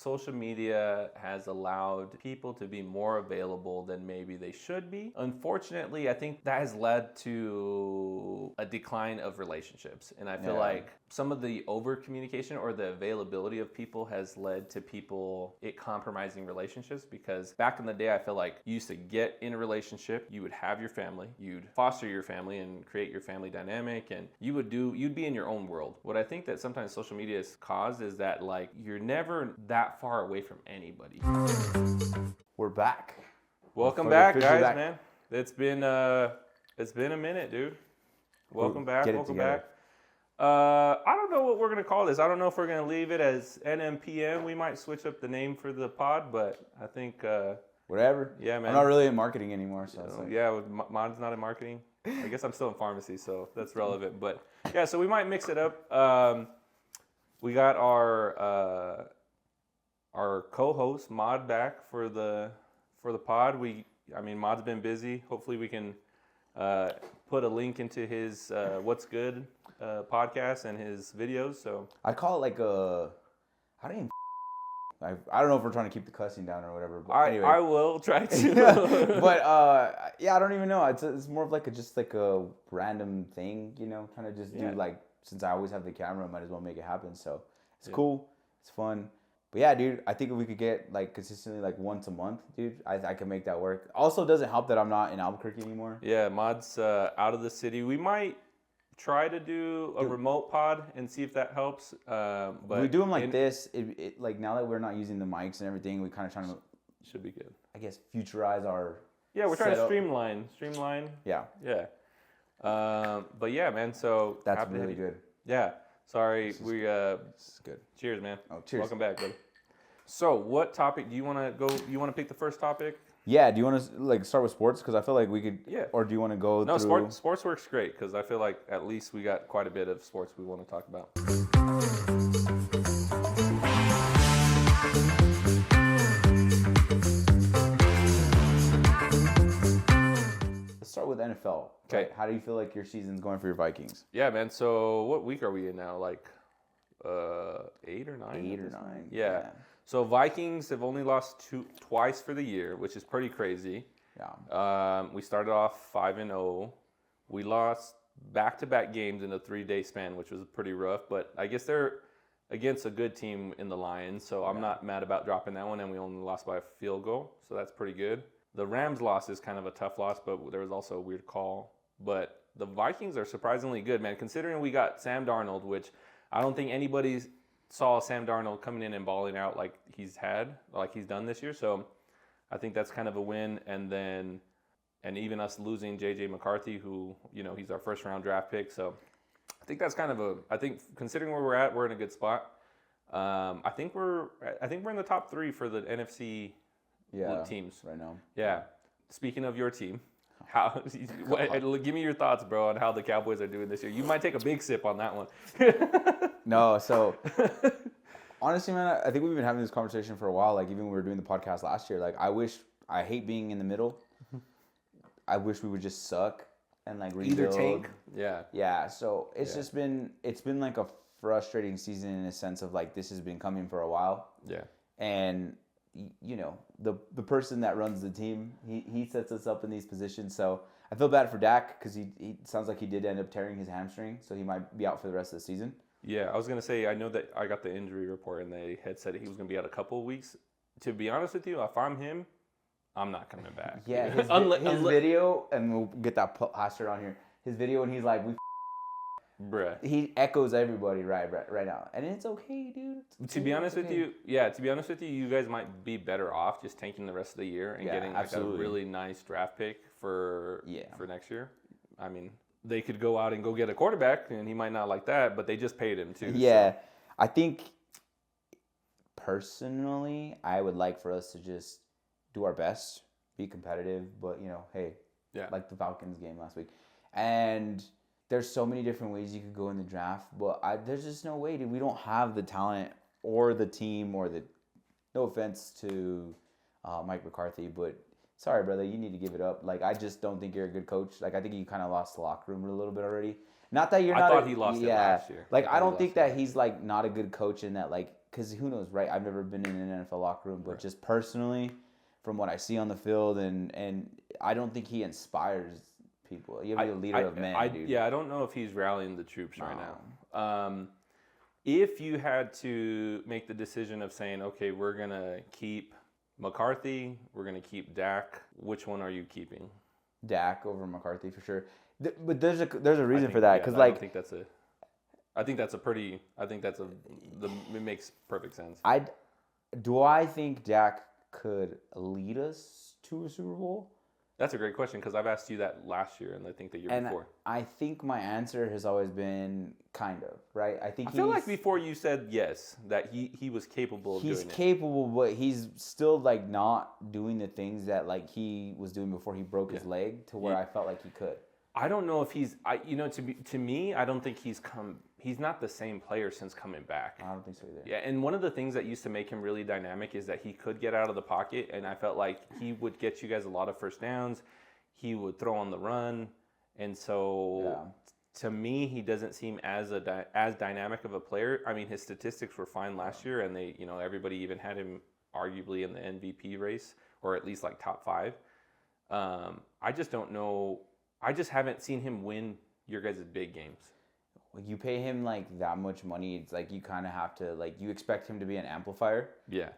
social media has allowed people to be more available than maybe they should be. Unfortunately, I think that has led to a decline of relationships. And I feel like some of the over communication or the availability of people has led to it compromising relationships, because back in the day, I feel like you used to get in a relationship, you would have your family, you'd foster your family and create your family dynamic, and you'd be in your own world. What I think that sometimes social media has caused is that like you're never that far away from anybody. We're back. Welcome back, guys, man. It's been a minute, dude. Welcome back. I don't know what we're going to call this. I don't know if we're going to leave it as NMPM. We might switch up the name for the pod, but I think... whatever. Yeah, man. I'm not really in marketing anymore. So it's like... Yeah, mine's not in marketing. I guess I'm still in pharmacy, so that's relevant. But yeah, so we might mix it up. We got our co-host, Mod, back for the pod. Mod's been busy. Hopefully we can put a link into his What's Good podcast and his videos. So I'd call it like a... How do you... I don't know if we're trying to keep the cussing down or whatever. But anyway. I will try to. But yeah, I don't even know. It's more of like just a random thing, kind of just do like, since I always have the camera, I might as well make it happen. So it's cool. It's fun. But yeah, dude, I think if we could get like consistently like once a month, dude, I can make that work. Also, it doesn't help that I'm not in Albuquerque anymore. Yeah, Mod's out of the city. We might try to do a remote pod and see if that helps. But we do them like this. It like now that we're not using the mics and everything, we kind of trying to should be good. I guess futurize our. Yeah, we're trying to streamline. Yeah. Yeah. But yeah, man. So that's really good. Yeah. Sorry, we. This is good. Cheers, man. Oh, cheers. Welcome back, brother. So, what topic do you want to go? You want to pick the first topic? Yeah, do you want to like start with sports? Because I feel like we could. Yeah. Or do you want to go? No, sports works great because I feel like at least we got quite a bit of sports we want to talk about. Let's start with NFL. Okay. How do you feel like your season's going for your Vikings? Yeah, man. So what week are we in now? Like 8 or 9? 8 or 9. Yeah. So Vikings have only lost twice for the year, which is pretty crazy. Yeah. We started off 5-0. We lost back-to-back games in a 3-day span, which was pretty rough. But I guess they're against a good team in the Lions, so I'm not mad about dropping that one. And we only lost by a field goal, so that's pretty good. The Rams loss is kind of a tough loss, but there was also a weird call. But the Vikings are surprisingly good, man, considering we got Sam Darnold, which I don't think anybody saw Sam Darnold coming in and balling out like he's done this year. So I think that's kind of a win. And even us losing J.J. McCarthy, who, he's our first round draft pick. So I think that's kind of I think considering where we're at, we're in a good spot. I think we're in the top 3 for the NFC teams right now. Yeah. Speaking of your team, give me your thoughts, bro, on how the Cowboys are doing this year. You might take a big sip on that one. No, so honestly, man, I think we've been having this conversation for a while. Like even when we were doing the podcast last year, like I hate being in the middle. I wish we would just suck and like rebuild. Either tank. Yeah. Yeah. So it's been like a frustrating season in a sense of like this has been coming for a while. Yeah. And the person that runs the team, he sets us up in these positions. So I feel bad for Dak because he sounds like he did end up tearing his hamstring, so he might be out for the rest of the season. Yeah, I was going to say, I know that I got the injury report and they had said he was going to be out a couple of weeks. To be honest with you, if I'm him, I'm not coming back. Yeah, his video, and we'll get that plastered on here, his video when he's like, bruh. He echoes everybody right now. And it's okay, dude. To be honest with you, you guys might be better off just tanking the rest of the year and getting like a really nice draft pick for next year. I mean, they could go out and go get a quarterback, and he might not like that, but they just paid him too. Yeah. So. I think, personally, I would like for us to just do our best, be competitive, but, hey, like the Falcons game last week. And there's so many different ways you could go in the draft, but there's just no way, dude. We don't have the talent or the team or no offense to Mike McCarthy, but sorry, brother, you need to give it up. Like, I just don't think you're a good coach. Like, I think you kind of lost the locker room a little bit already. Not that you're not. I thought he lost it last year. Like, I don't think that he's, like, not a good coach in that, like, because who knows, right? I've never been in an NFL locker room, but just personally, from what I see on the field, and I don't think he inspires people. He's a leader of men, dude. Yeah, I don't know if he's rallying the troops right now. If you had to make the decision of saying, okay, we're going to keep McCarthy, we're going to keep Dak, which one are you keeping? Dak over McCarthy for sure. But there's a reason for that, because like it makes perfect sense. I think Dak could lead us to a Super Bowl? That's a great question, because I've asked you that last year and I think the year before. I think my answer has always been kind of, right? I feel like before you said yes, that he was capable of doing it. He's capable, but he's still like not doing the things that like he was doing before he broke his leg to where I felt like he could. I don't know if he's to me, I don't think he's not the same player since coming back. I don't think so either. Yeah, and one of the things that used to make him really dynamic is that he could get out of the pocket, and I felt like he would get you guys a lot of first downs. He would throw on the run, and so to me, he doesn't seem as dynamic of a player. I mean, his statistics were fine last year, and they, everybody even had him arguably in the MVP race, or at least like top 5. I just don't know. I just haven't seen him win your guys' big games. When you pay him like that much money, it's like you kind of have to you expect him to be an amplifier. Yeah,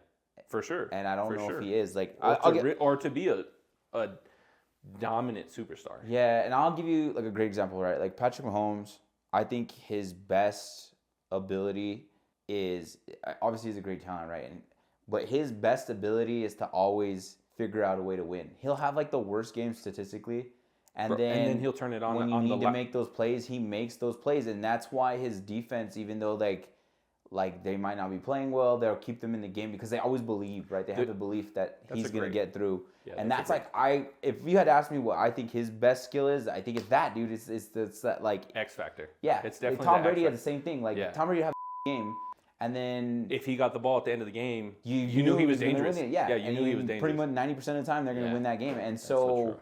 for sure. And I don't know if he is or to be a dominant superstar. Yeah, and I'll give you like a great example, right? Like Patrick Mahomes, I think his best ability is obviously he's a great talent, right? But his best ability is to always figure out a way to win. He'll have like the worst game statistically. And then he'll turn it on. When you need to make those plays, he makes those plays, and that's why his defense, even though like they might not be playing well, they'll keep them in the game because they always believe, right? They have the belief that he's going to get through. Yeah, and that's like if you had asked me what I think his best skill is, I think it's that, dude. It's that like X factor. Yeah, it's definitely Tom Brady had the same thing. Like Tom Brady had a game. And then if he got the ball at the end of the game, you knew he was dangerous. Yeah, you knew he was dangerous. Pretty much 90% of the time they're going to win that game. And so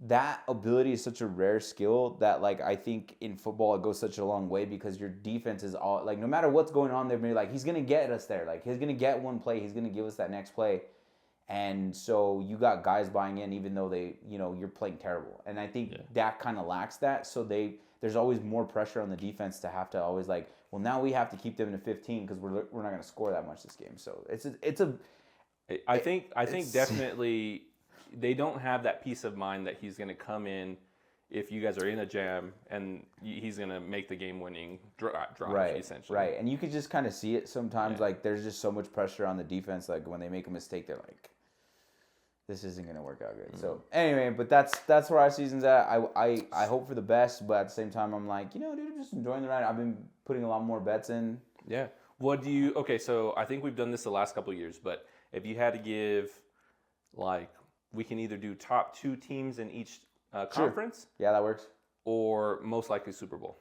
that ability is such a rare skill that like I think in football it goes such a long way because your defense is all like no matter what's going on, they're like he's going to get us there. Like he's going to get one play, he's going to give us that next play. And so you got guys buying in even though they, you're playing terrible. And I think Dak kind of lacks that. So there's always more pressure on the defense to have to always like, well, now we have to keep them to 15 because we're not going to score that much this game. So I think definitely they don't have that peace of mind that he's going to come in if you guys are in a jam and he's going to make the game-winning drive, essentially. Right, and you could just kind of see it sometimes. Like, there's just so much pressure on the defense. Like, when they make a mistake, they're like, this isn't going to work out good. Mm-hmm. So, anyway, but that's where our season's at. I hope for the best, but at the same time, I'm like, dude, I'm just enjoying the ride. I've been putting a lot more bets in. Yeah. Okay, so I think we've done this the last couple of years, but if you had to give, like, we can either do top 2 teams in each conference. Sure. Yeah, that works. Or most likely Super Bowl.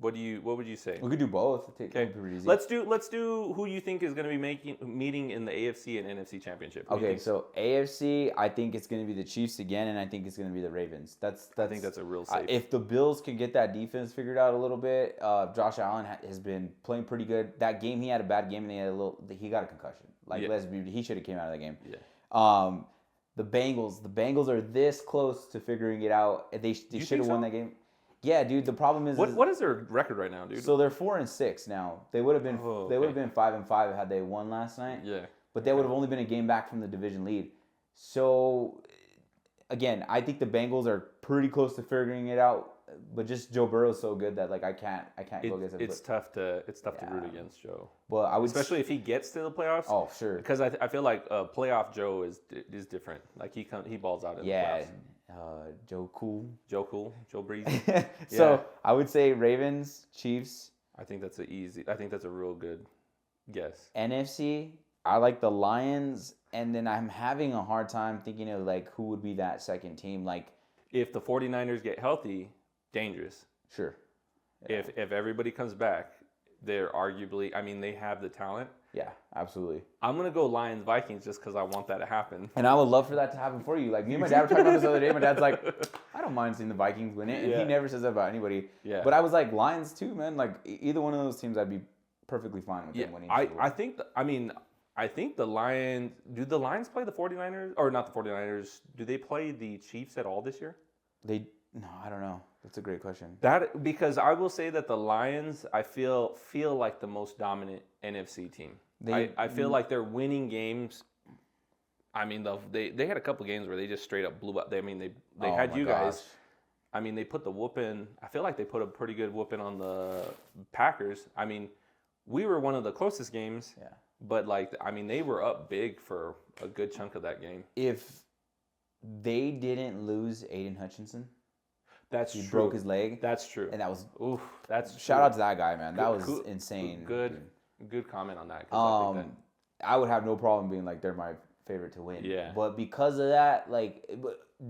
What would you say? We could do both. Okay. Let's do who you think is going to be meeting in the AFC and NFC championship. Okay, so AFC, I think it's going to be the Chiefs again, and I think it's going to be the Ravens. I think that's a real safe. If the Bills can get that defense figured out a little bit, Josh Allen has been playing pretty good. That game, he had a bad game, and he got a concussion. He should have came out of the game. Yeah. The Bengals are this close to figuring it out. They should have won that game. Yeah, dude. The problem is what is their record right now, dude? So they're 4-6 now. They would have been 5-5 had they won last night. Yeah. But they would have only been a game back from the division lead. So again, I think the Bengals are pretty close to figuring it out. But just Joe Burrow's so good that like I can't go against him. It's tough to root against Joe. But especially if he gets to the playoffs. Oh, sure. Because I feel like playoff Joe is different. Like he balls out in the playoffs. Joe Cool, Joe Breezy. So I would say Ravens, Chiefs. I think that's a real good guess. NFC, I like the Lions, and then I'm having a hard time thinking of like who would be that second team. Like if the 49ers get healthy, dangerous. Sure. Yeah. If everybody comes back, they're arguably. I mean, they have the talent. Yeah, absolutely. I'm gonna go Lions Vikings just because I want that to happen. And I would love for that to happen for you. Like me and my dad were talking about this the other day. My dad's like, I don't mind seeing the Vikings win it, and he never says that about anybody. Yeah. But I was like, Lions too, man. Like either one of those teams, I'd be perfectly fine with them winning. I think the Lions. Do the Lions play the 49ers or not the 49ers? Do they play the Chiefs at all this year? No, I don't know. That's a great question. That because I will say that the Lions, I feel like the most dominant NFC team. I feel like they're winning games. I mean, they had a couple games where they just straight up blew up. They had you guys. I mean, they put the whooping. I feel like they put a pretty good whooping on the Packers. I mean, we were one of the closest games. Yeah. But they were up big for a good chunk of that game. If they didn't lose Aiden Hutchinson, he broke his leg. That's true. And that was shout out to that guy, man. That was insane. Good comment on that. I would have no problem being like they're my favorite to win. Yeah. But because of that,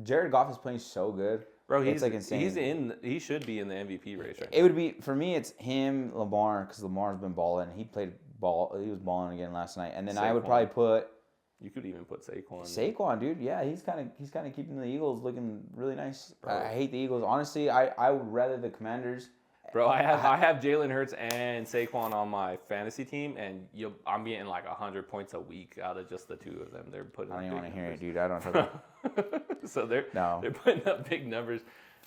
Jared Goff is playing so good. Bro, it's insane. He should be in the MVP race right now. It would be for me. It's him, Lamar, because Lamar's been balling. He was balling again last night. And then Saquon. I would probably put. You could even put Saquon. Saquon, dude, yeah, he's kind of keeping the Eagles looking really nice. I hate the Eagles, honestly. I would rather the Commanders. Bro, I have Jalen Hurts and Saquon on my fantasy team, and I'm getting like 100 points a week out of just the two of them. They're putting. I don't even want to hear it, dude. I don't know. So they're putting up big numbers,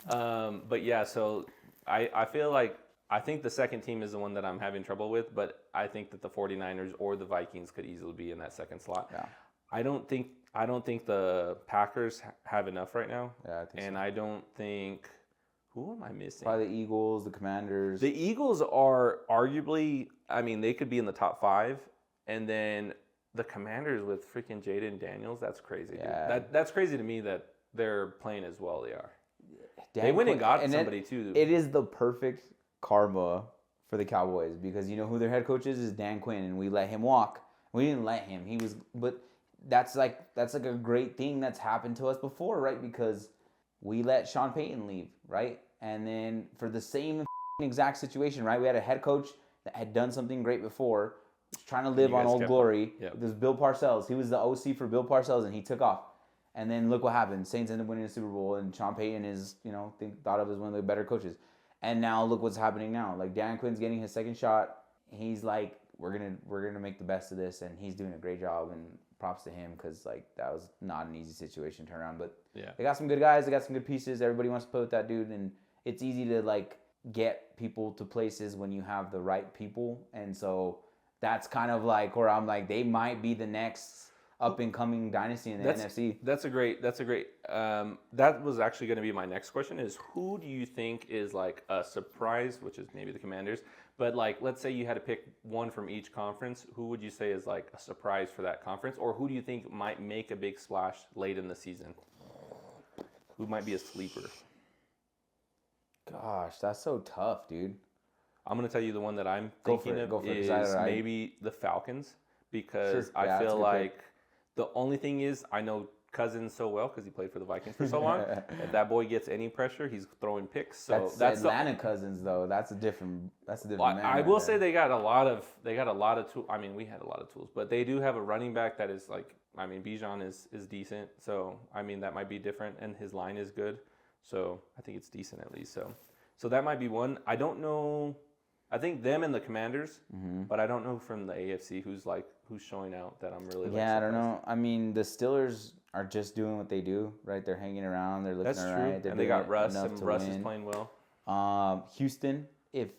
but yeah. So I feel like I think the second team is the one that I'm having trouble with, but I think that the 49ers or the Vikings could easily be in that second slot. Yeah. I don't think the Packers have enough right now. Yeah, I think and so. I don't think. Who am I missing? Probably the Eagles, the Commanders. The Eagles are arguably, they could be in the top 5, and then the Commanders with freaking Jaden Daniels. That's crazy. Yeah. Dude. That's crazy to me that they're playing as well they are. They went and got somebody too. It is the perfect karma for the Cowboys because you know who their head coach is Dan Quinn, and we let him walk. We didn't let him. But that's like a great thing that's happened to us before, right? Because we let Sean Payton leave, right? And then for the same exact situation, right? We had a head coach that had done something great before, was trying to live on Old Glory. Yep. It was Bill Parcells. He was the OC for Bill Parcells, and he took off. And then look what happened. Saints ended up winning the Super Bowl, and Sean Payton is, thought of as one of the better coaches. And now look what's happening now. Like Dan Quinn's getting his second shot. He's like, we're gonna make the best of this, and he's doing a great job. And props to him because that was not an easy situation to turn around. But yeah, they got some good guys. They got some good pieces. Everybody wants to play with that dude, and it's easy to get people to places when you have the right people. And so that's kind of where I'm they might be the next up and coming dynasty in the NFC. That's a great. That was actually going to be my next question: is who do you think is a surprise, which is maybe the Commanders, but let's say you had to pick one from each conference, who would you say is a surprise for that conference, or who do you think might make a big splash late in the season? Who might be a sleeper? Gosh, that's so tough, dude. I'm going to tell you the one that I'm thinking of is maybe the Falcons because I feel like the only thing is I know Cousins so well because he played for the Vikings for so long. If that boy gets any pressure, he's throwing picks. So that's Atlanta Cousins though. That's a different man. I will say they got a lot of tools. We had a lot of tools, but they do have a running back that is Bijan is decent. So that might be different, and his line is good. So I think it's decent at least. So that might be one. I don't know. I think them and the Commanders, but I don't know from the AFC who's showing out that I'm really. Yeah, I don't know. The Steelers are just doing what they do, right? They're hanging around. They're looking all right. And they got Russ, and Russ is playing well. Houston, if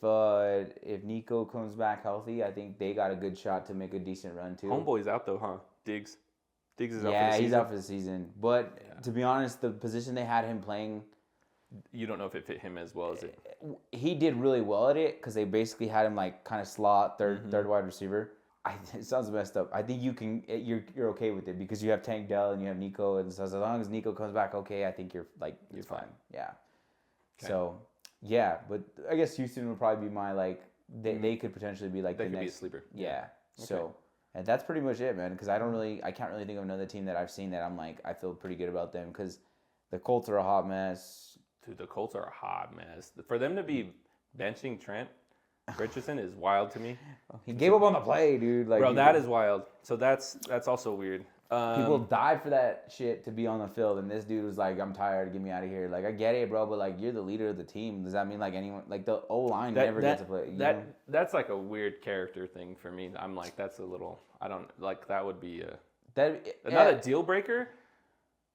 Nico comes back healthy, I think they got a good shot to make a decent run too. Homeboy's out though, huh? Diggs is out for the season. Yeah, he's out for the season. But to be honest, the position they had him playing. You don't know if it fit him as well as it. He did really well at it because they basically had him kind of slot third wide receiver. It sounds messed up. I think you're okay with it because you have Tank Dell and you have Nico, and so as long as Nico comes back okay, I think you're fine. Yeah. Okay. So yeah, but I guess Houston would probably be my they could potentially be they the could next be a sleeper. Yeah. Okay. So and that's pretty much it, man. Because I can't really think of another team that I've seen that I'm I feel pretty good about them because the Colts are a hot mess. Dude, the Colts are a hot mess. For them to be benching Trent Richardson is wild to me. He gave up on the play, dude. Bro, that is wild. So that's also weird. People died for that shit to be on the field, and this dude was like, "I'm tired, get me out of here." Like, I get it, bro, but like, you're the leader of the team. Does that mean like anyone, like the O-line never gets to play? That's like a weird character thing for me. I'm like, that's a little. I don't like that would be not a deal breaker,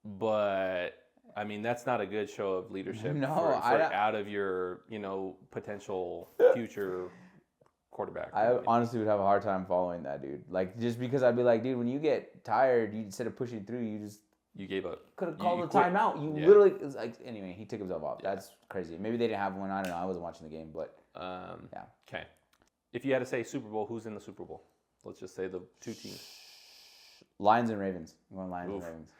but I mean that's not a good show of leadership. No, for out of your potential future quarterback. I honestly would have a hard time following that, dude. Like, just because I'd be like, dude, when you get tired, instead of pushing through, you gave up. Could have called a timeout. You literally, it was like, anyway, he took himself off. Yeah. That's crazy. Maybe they didn't have one. I don't know. I wasn't watching the game, but yeah. Okay. If you had to say Super Bowl, who's in the Super Bowl? Let's just say the two teams. Lions and Ravens. I'm going Lions and Ravens.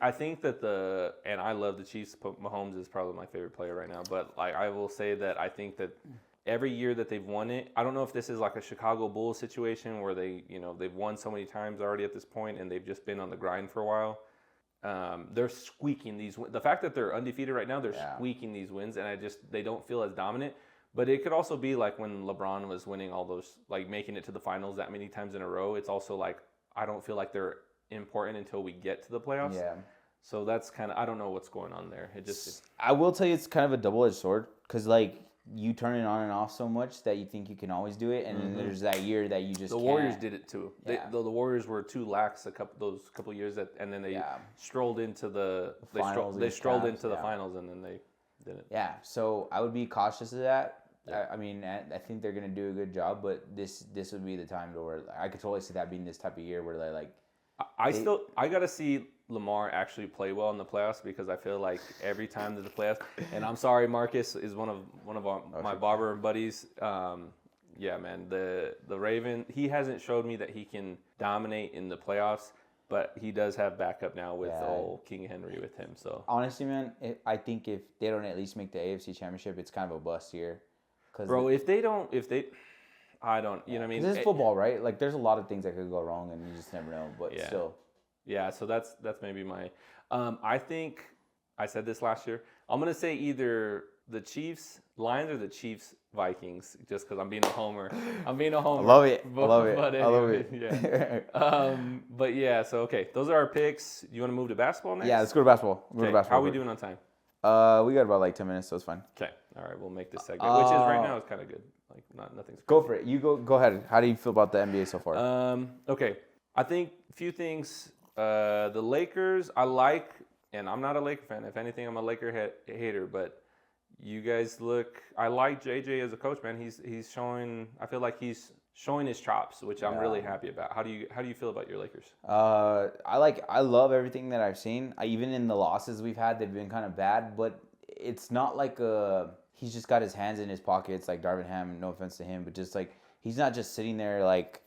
I think that and I love the Chiefs. Mahomes is probably my favorite player right now, but like I will say that I think that every year that they've won it, I don't know if this is like a Chicago Bulls situation where they've won so many times already at this point and they've just been on the grind for a while. They're squeaking these wins. The fact that they're undefeated right now, they're squeaking these wins, and they don't feel as dominant. But it could also be like when LeBron was winning all those, like making it to the finals that many times in a row. It's also like I don't feel like they're important until we get to the playoffs. Yeah. So that's kind of I don't know what's going on there. I will tell you, it's kind of a double-edged sword because like. You turn it on and off so much that you think you can always do it, and then there's that year that you just can't. Warriors did it too. Yeah. The Warriors were too lax those couple years and then they strolled into the finals. They strolled into the finals and then they didn't. Yeah, so I would be cautious of that. Yeah. I mean, I think they're gonna do a good job, but this would be the time to where I could totally see that being this type of year where they're like. I gotta see Lamar actually play well in the playoffs because I feel like every time that the playoffs, and I'm sorry, Marcus is one of my barber buddies. Yeah, man, the Raven, he hasn't showed me that he can dominate in the playoffs, but he does have backup now with old King Henry with him. So honestly, man, I think if they don't at least make the AFC Championship, it's kind of a bust year. Bro, I don't, you know what I mean? This is football, right? Like, there's a lot of things that could go wrong, and you just never know. But still. Yeah, so that's maybe my. I think I said this last year. I'm gonna say either the Chiefs Lions or the Chiefs Vikings, just because I'm being a homer. I love it. I love it. Yeah. But yeah, so okay, those are our picks. You want to move to basketball next? Yeah, let's go to basketball. How are we doing on time? We got about like 10 minutes, so it's fine. Okay. All right, we'll make this segment, which is right now is kind of good. Like nothing's crazy. Go for it. You go ahead. How do you feel about the NBA so far? Okay. I think a few things. The Lakers, I like, and I'm not a Laker fan. If anything, I'm a Laker hater. But you guys I like JJ as a coach, man. He's showing. I feel like he's showing his chops, which I'm really happy about. How do you feel about your Lakers? I love everything that I've seen. Even in the losses we've had, they've been kind of bad, but it's not like he's just got his hands in his pockets like Darvin Ham. No offense to him, but just like he's not just sitting there like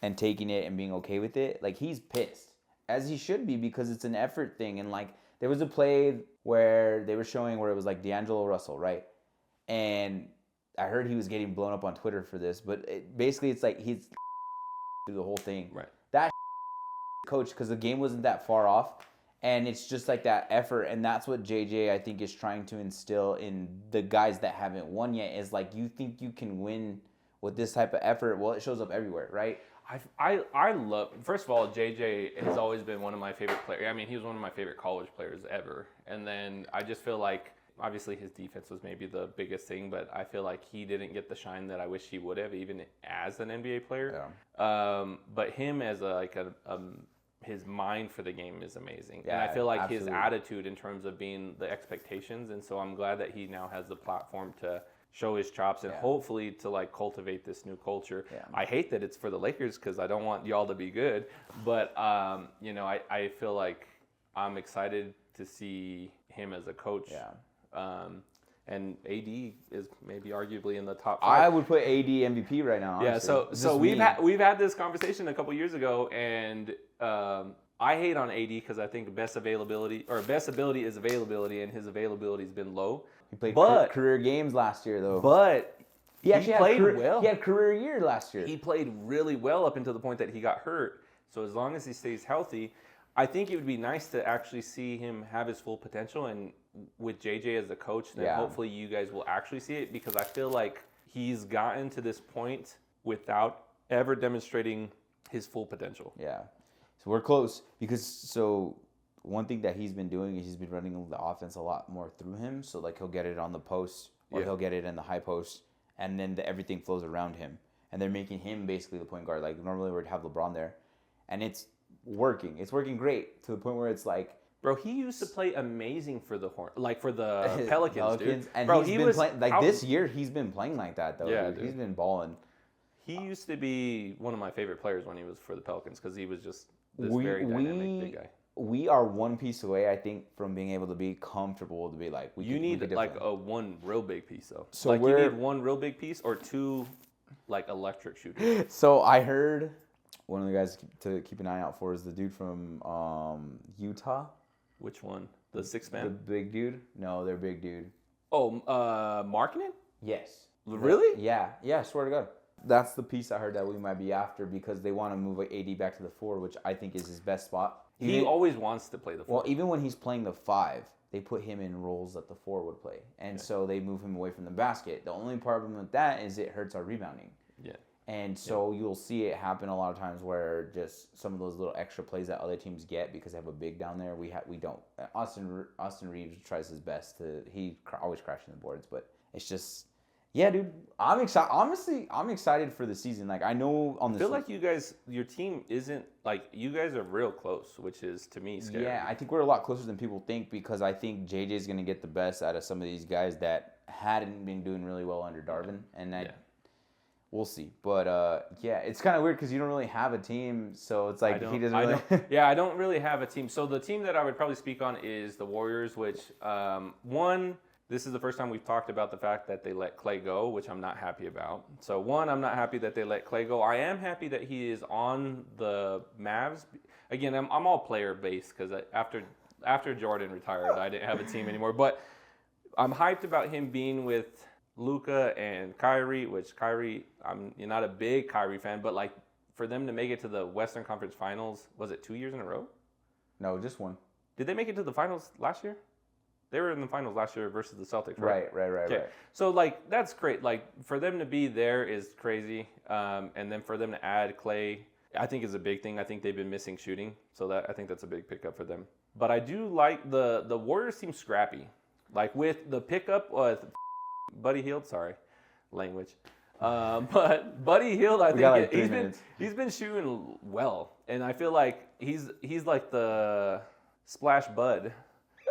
and taking it and being okay with it. Like he's pissed. As he should be, because it's an effort thing. And like there was a play where they were showing where it was like D'Angelo Russell, right? And I heard he was getting blown up on Twitter for this, but basically it's like he's through the whole thing. Right. That coach, because the game wasn't that far off, and it's just like that effort, and that's what JJ I think is trying to instill in the guys that haven't won yet. Is like, you think you can win with this type of effort? Well, it shows up everywhere, right? I love, first of all, JJ has always been one of my favorite players. I mean, he was one of my favorite college players ever. And then I just feel like, obviously his defense was maybe the biggest thing, but I feel like he didn't get the shine that I wish he would have, even as an NBA player. Yeah. But him as his mind for the game is amazing. Yeah, and I feel like his attitude in terms of being the expectations. And so I'm glad that he now has the platform to show his chops and hopefully to like cultivate this new culture. Yeah. I hate that it's for the Lakers because I don't want y'all to be good, but I feel like I'm excited to see him as a coach. Yeah. And AD is maybe arguably in the top 5. I would put AD MVP right now. Honestly. Yeah. So we've had this conversation a couple years ago, and I hate on AD because I think best ability is availability, and his availability has been low. He played career games last year, though. But he played well. He had career year last year. He played really well up until the point that he got hurt. So as long as he stays healthy, I think it would be nice to actually see him have his full potential. And with JJ as a coach, then hopefully you guys will actually see it, because I feel like he's gotten to this point without ever demonstrating his full potential. Yeah. So we're close because one thing that he's been doing is he's been running the offense a lot more through him. So like he'll get it on the post or he'll get it in the high post, and then everything flows around him. And they're making him basically the point guard. Like normally we'd have LeBron there, and it's working. It's working great to the point where it's like, bro, he used to play amazing for the Pelicans, dude. And bro, he's been playing like this year. He's been playing like that though. Yeah, dude. He's been balling. He used to be one of my favorite players when he was for the Pelicans because he was just this very dynamic big guy. We are one piece away, I think, from being able to be comfortable to be like you need like one real big piece though. So like you need one real big piece or two like electric shooters. So I heard one of the guys to keep an eye out for is the dude from Utah. Which one? The 6 man? The big dude? No, their big dude. Oh, Markkanen? Yes. Really? Yeah. Swear to God. That's the piece I heard that we might be after because they want to move AD back to the 4, which I think is his best spot. He always wants to play the 4. Well, even when he's playing the 5, they put him in roles that the 4 would play. And so they move him away from the basket. The only problem with that is it hurts our rebounding. Yeah. And so you'll see it happen a lot of times where just some of those little extra plays that other teams get because they have a big down there, we don't. Austin Reeves tries his best he always crashing the boards, but it's just, yeah, dude. I'm excited. Honestly, I'm excited for the season. Like I know on the. I feel like you guys, your team isn't like you guys are real close, which is to me scary. Yeah, I think we're a lot closer than people think because I think JJ is gonna get the best out of some of these guys that hadn't been doing really well under Darvin, and that. Yeah. We'll see, but it's kind of weird because you don't really have a team, so it's like he doesn't really. I don't really have a team. So the team that I would probably speak on is the Warriors, which this is the first time we've talked about the fact that they let Klay go, which I'm not happy about. So I'm not happy that they let Klay go. I am happy that he is on the Mavs. Again, I'm all player based because after Jordan retired, I didn't have a team anymore. But I'm hyped about him being with Luka and Kyrie, which Kyrie, you're not a big Kyrie fan, but like for them to make it to the Western Conference Finals, was it 2 years in a row? No, just one. Did they make it to the finals last year? They were in the finals last year versus the Celtics, right? Right. So like that's great. Like for them to be there is crazy, and then for them to add Klay, I think is a big thing. I think they've been missing shooting, so I think that's a big pickup for them. But I do like the Warriors seem scrappy, like with the pickup with Buddy Hield, sorry, language. But Buddy Hield, I think he's been shooting well, and I feel like he's like the Splash Bud,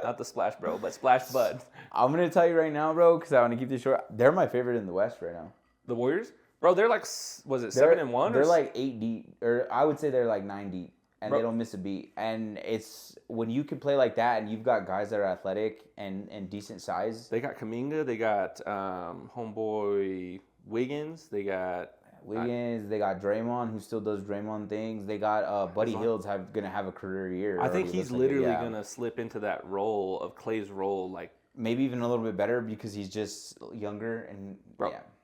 not the Splash Bro, but Splash Bud. I'm gonna tell you right now, bro, because I want to keep this short. They're my favorite in the West right now. The Warriors, bro, they're like 7-1? They're like 8 deep, or I would say they're like 9 deep. And they don't miss a beat. And it's when you can play like that and you've got guys that are athletic and decent size. They got Kuminga. They got homeboy Wiggins. They got they got Draymond, who still does Draymond things. They got Buddy Hield's going to have a career year. I think he's literally going to slip into that role of Klay's role. Like maybe even a little bit better because he's just younger. And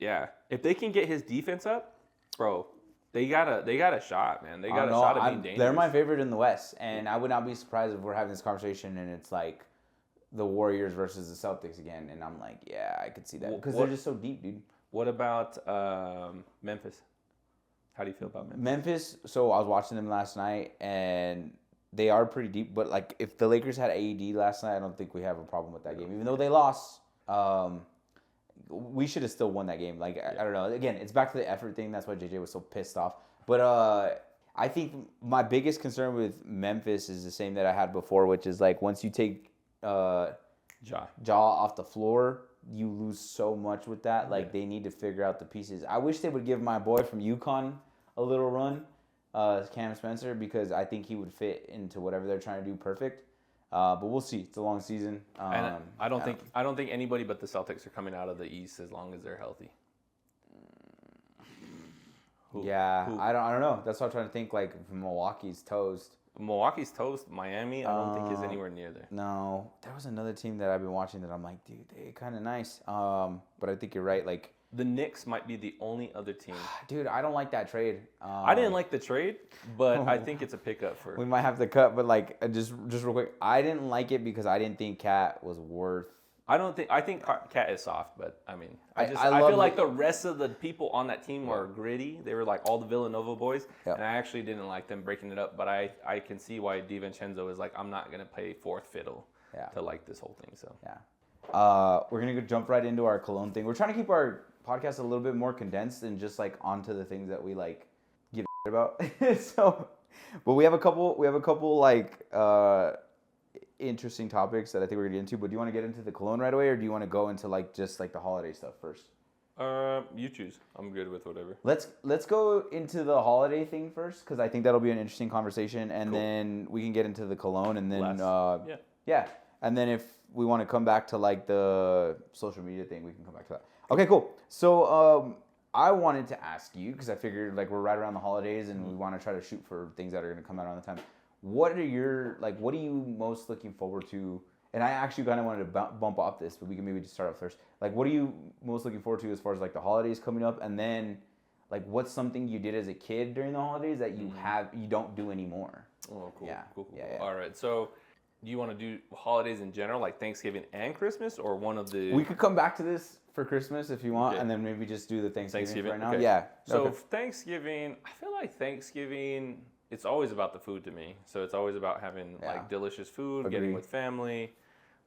yeah. If they can get his defense up, bro. They got a shot, man. They got a shot at being dangerous. They're my favorite in the West, and I would not be surprised if we're having this conversation and it's like the Warriors versus the Celtics again. And I'm like, yeah, I could see that because they're just so deep, dude. What about Memphis? How do you feel about Memphis? Memphis. So I was watching them last night, and they are pretty deep. But like, if the Lakers had AD last night, I don't think we have a problem with that game, even though they lost. We should have still won that game. Like, I don't know. Again, it's back to the effort thing. That's why JJ was so pissed off. But I think my biggest concern with Memphis is the same that I had before, which is like once you take Ja off the floor, you lose so much with that. Like, they need to figure out the pieces. I wish they would give my boy from UConn a little run, Cam Spencer, because I think he would fit into whatever they're trying to do perfect. But we'll see. It's a long season. And I don't think anybody but the Celtics are coming out of the East as long as they're healthy. I don't know. That's what I'm trying to think. Like Milwaukee's toast. Miami, I don't think is anywhere near there. No, there was another team that I've been watching that I'm like, dude, they're kind of nice. But I think you're right. Like the Knicks might be the only other team. Dude, I don't like that trade. I didn't like the trade, but I think it's a pickup for. We might have to cut, but like just real quick, I didn't like it because I didn't think Cat was worth I think Cat is soft, but I mean, I love feel like the rest of the people on that team are gritty. They were like all the Villanova boys, and I actually didn't like them breaking it up. But I can see why DiVincenzo is like, I'm not gonna play fourth fiddle to like this whole thing. So we're gonna go jump right into our Cologne thing. We're trying to keep our podcast a little bit more condensed and just like onto the things that we like give a about. So, but we have a couple like interesting topics that I think we're gonna get into. But do you want to get into the Cologne right away, or do you want to go into like just like the holiday stuff first? You choose. I'm good with whatever. Let's go into the holiday thing first, because I think that'll be an interesting conversation, and then we can get into the Cologne, and then and then if we want to come back to like the social media thing, we can come back to that. Okay, cool. So I wanted to ask you, because I figured like we're right around the holidays, and we want to try to shoot for things that are going to come out on the time. What are you most looking forward to? And I actually kind of wanted to bump off this, but we can maybe just start off first. Like, what are you most looking forward to as far as like the holidays coming up? And then like, what's something you did as a kid during the holidays that you don't do anymore? Oh, cool. Yeah. Cool. Yeah. All right. So do you want to do holidays in general, like Thanksgiving and Christmas, or one of the... We could come back to this for Christmas if you want, and then maybe just do the Thanksgiving right now. Okay. Yeah. So Thanksgiving, I feel like Thanksgiving, it's always about the food to me. So it's always about having like delicious food, getting with family.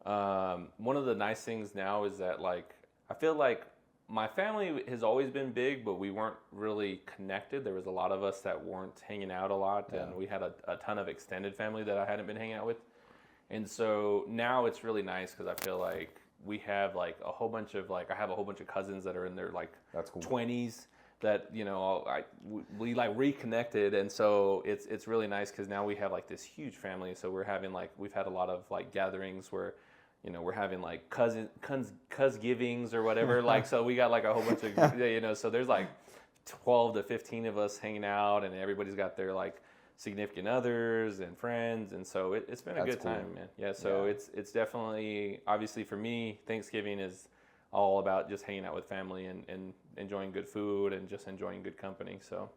One of the nice things now is that like, I feel like my family has always been big, but we weren't really connected. There was a lot of us that weren't hanging out a lot, and we had a ton of extended family that I hadn't been hanging out with. And so now it's really nice because I feel like we have like a whole bunch of like, I have a whole bunch of cousins that are in their like 20s that, you know, we like reconnected. And so it's really nice because now we have like this huge family. So we're having like, we've had a lot of like gatherings where, you know, we're having like Thxgivings or whatever. Like, so we got like a whole bunch of, you know, so there's like 12 to 15 of us hanging out, and everybody's got their like significant others and friends, and so it's been a good time, man. Yeah, so it's definitely, obviously for me, Thanksgiving is all about just hanging out with family and enjoying good food and just enjoying good company. So